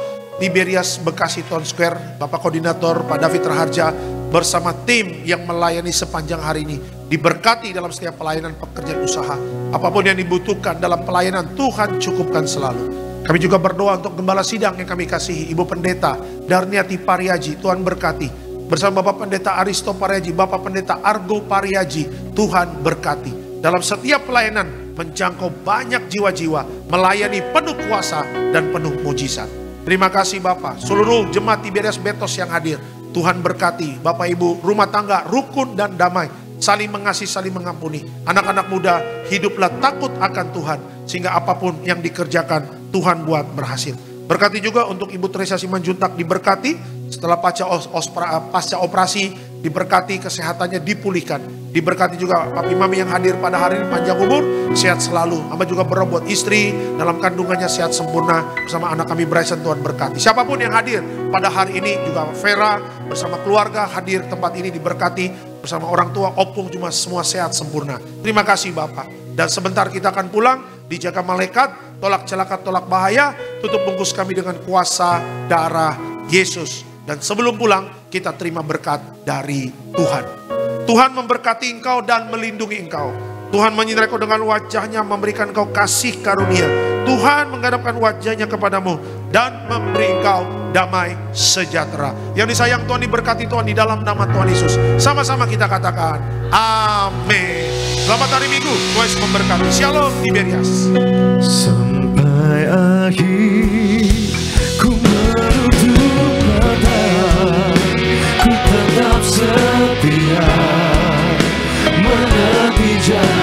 Tiberias Bekasi Town Square, Bapak Koordinator Pak David Raharja bersama tim yang melayani sepanjang hari ini. Diberkati dalam setiap pelayanan pekerjaan usaha. Apapun yang dibutuhkan dalam pelayanan, Tuhan cukupkan selalu. Kami juga berdoa untuk gembala sidang yang kami kasihi, Ibu Pendeta Darniati Pariaji, Tuhan berkati. Bersama Bapak Pendeta Aristo Pariaji, Bapak Pendeta Argo Pariaji, Tuhan berkati. Dalam setiap pelayanan menjangkau banyak jiwa-jiwa, melayani penuh kuasa dan penuh mujizat. Terima kasih Bapak, seluruh jemaat Tiberias Betos yang hadir. Tuhan berkati Bapak Ibu, rumah tangga rukun dan damai, saling mengasihi, saling mengampuni. Anak-anak muda, hiduplah takut akan Tuhan, sehingga apapun yang dikerjakan Tuhan buat berhasil. Berkati juga untuk Ibu Teresa Simanjuntak, diberkati setelah pasca operasi, diberkati kesehatannya dipulihkan. Diberkati juga Papi Mami yang hadir pada hari ini, panjang umur, sehat selalu. Hamba juga berdoa buat istri dalam kandungannya sehat sempurna, bersama anak kami Bryson, Tuhan berkati. Siapapun yang hadir pada hari ini, juga Vera bersama keluarga hadir tempat ini, diberkati bersama orang tua, opung cuma semua sehat sempurna. Terima kasih Bapak. Dan sebentar kita akan pulang, dijaga malaikat, tolak celaka, tolak bahaya, tutup bungkus kami dengan kuasa darah Yesus. Dan sebelum pulang, kita terima berkat dari Tuhan. Tuhan memberkati engkau dan melindungi engkau. Tuhan menyinari engkau dengan wajahnya, memberikan engkau kasih karunia. Tuhan menghadapkan wajahnya kepadamu dan memberi engkau damai sejahtera. Yang disayang Tuhan, diberkati Tuhan di dalam nama Tuhan Yesus. Sama-sama kita katakan amin. Selamat hari Minggu, Tuhan Yesus memberkati. Shalom Tiberias. Sampai akhir ku menutup mata, ku tetap setia menanti janji.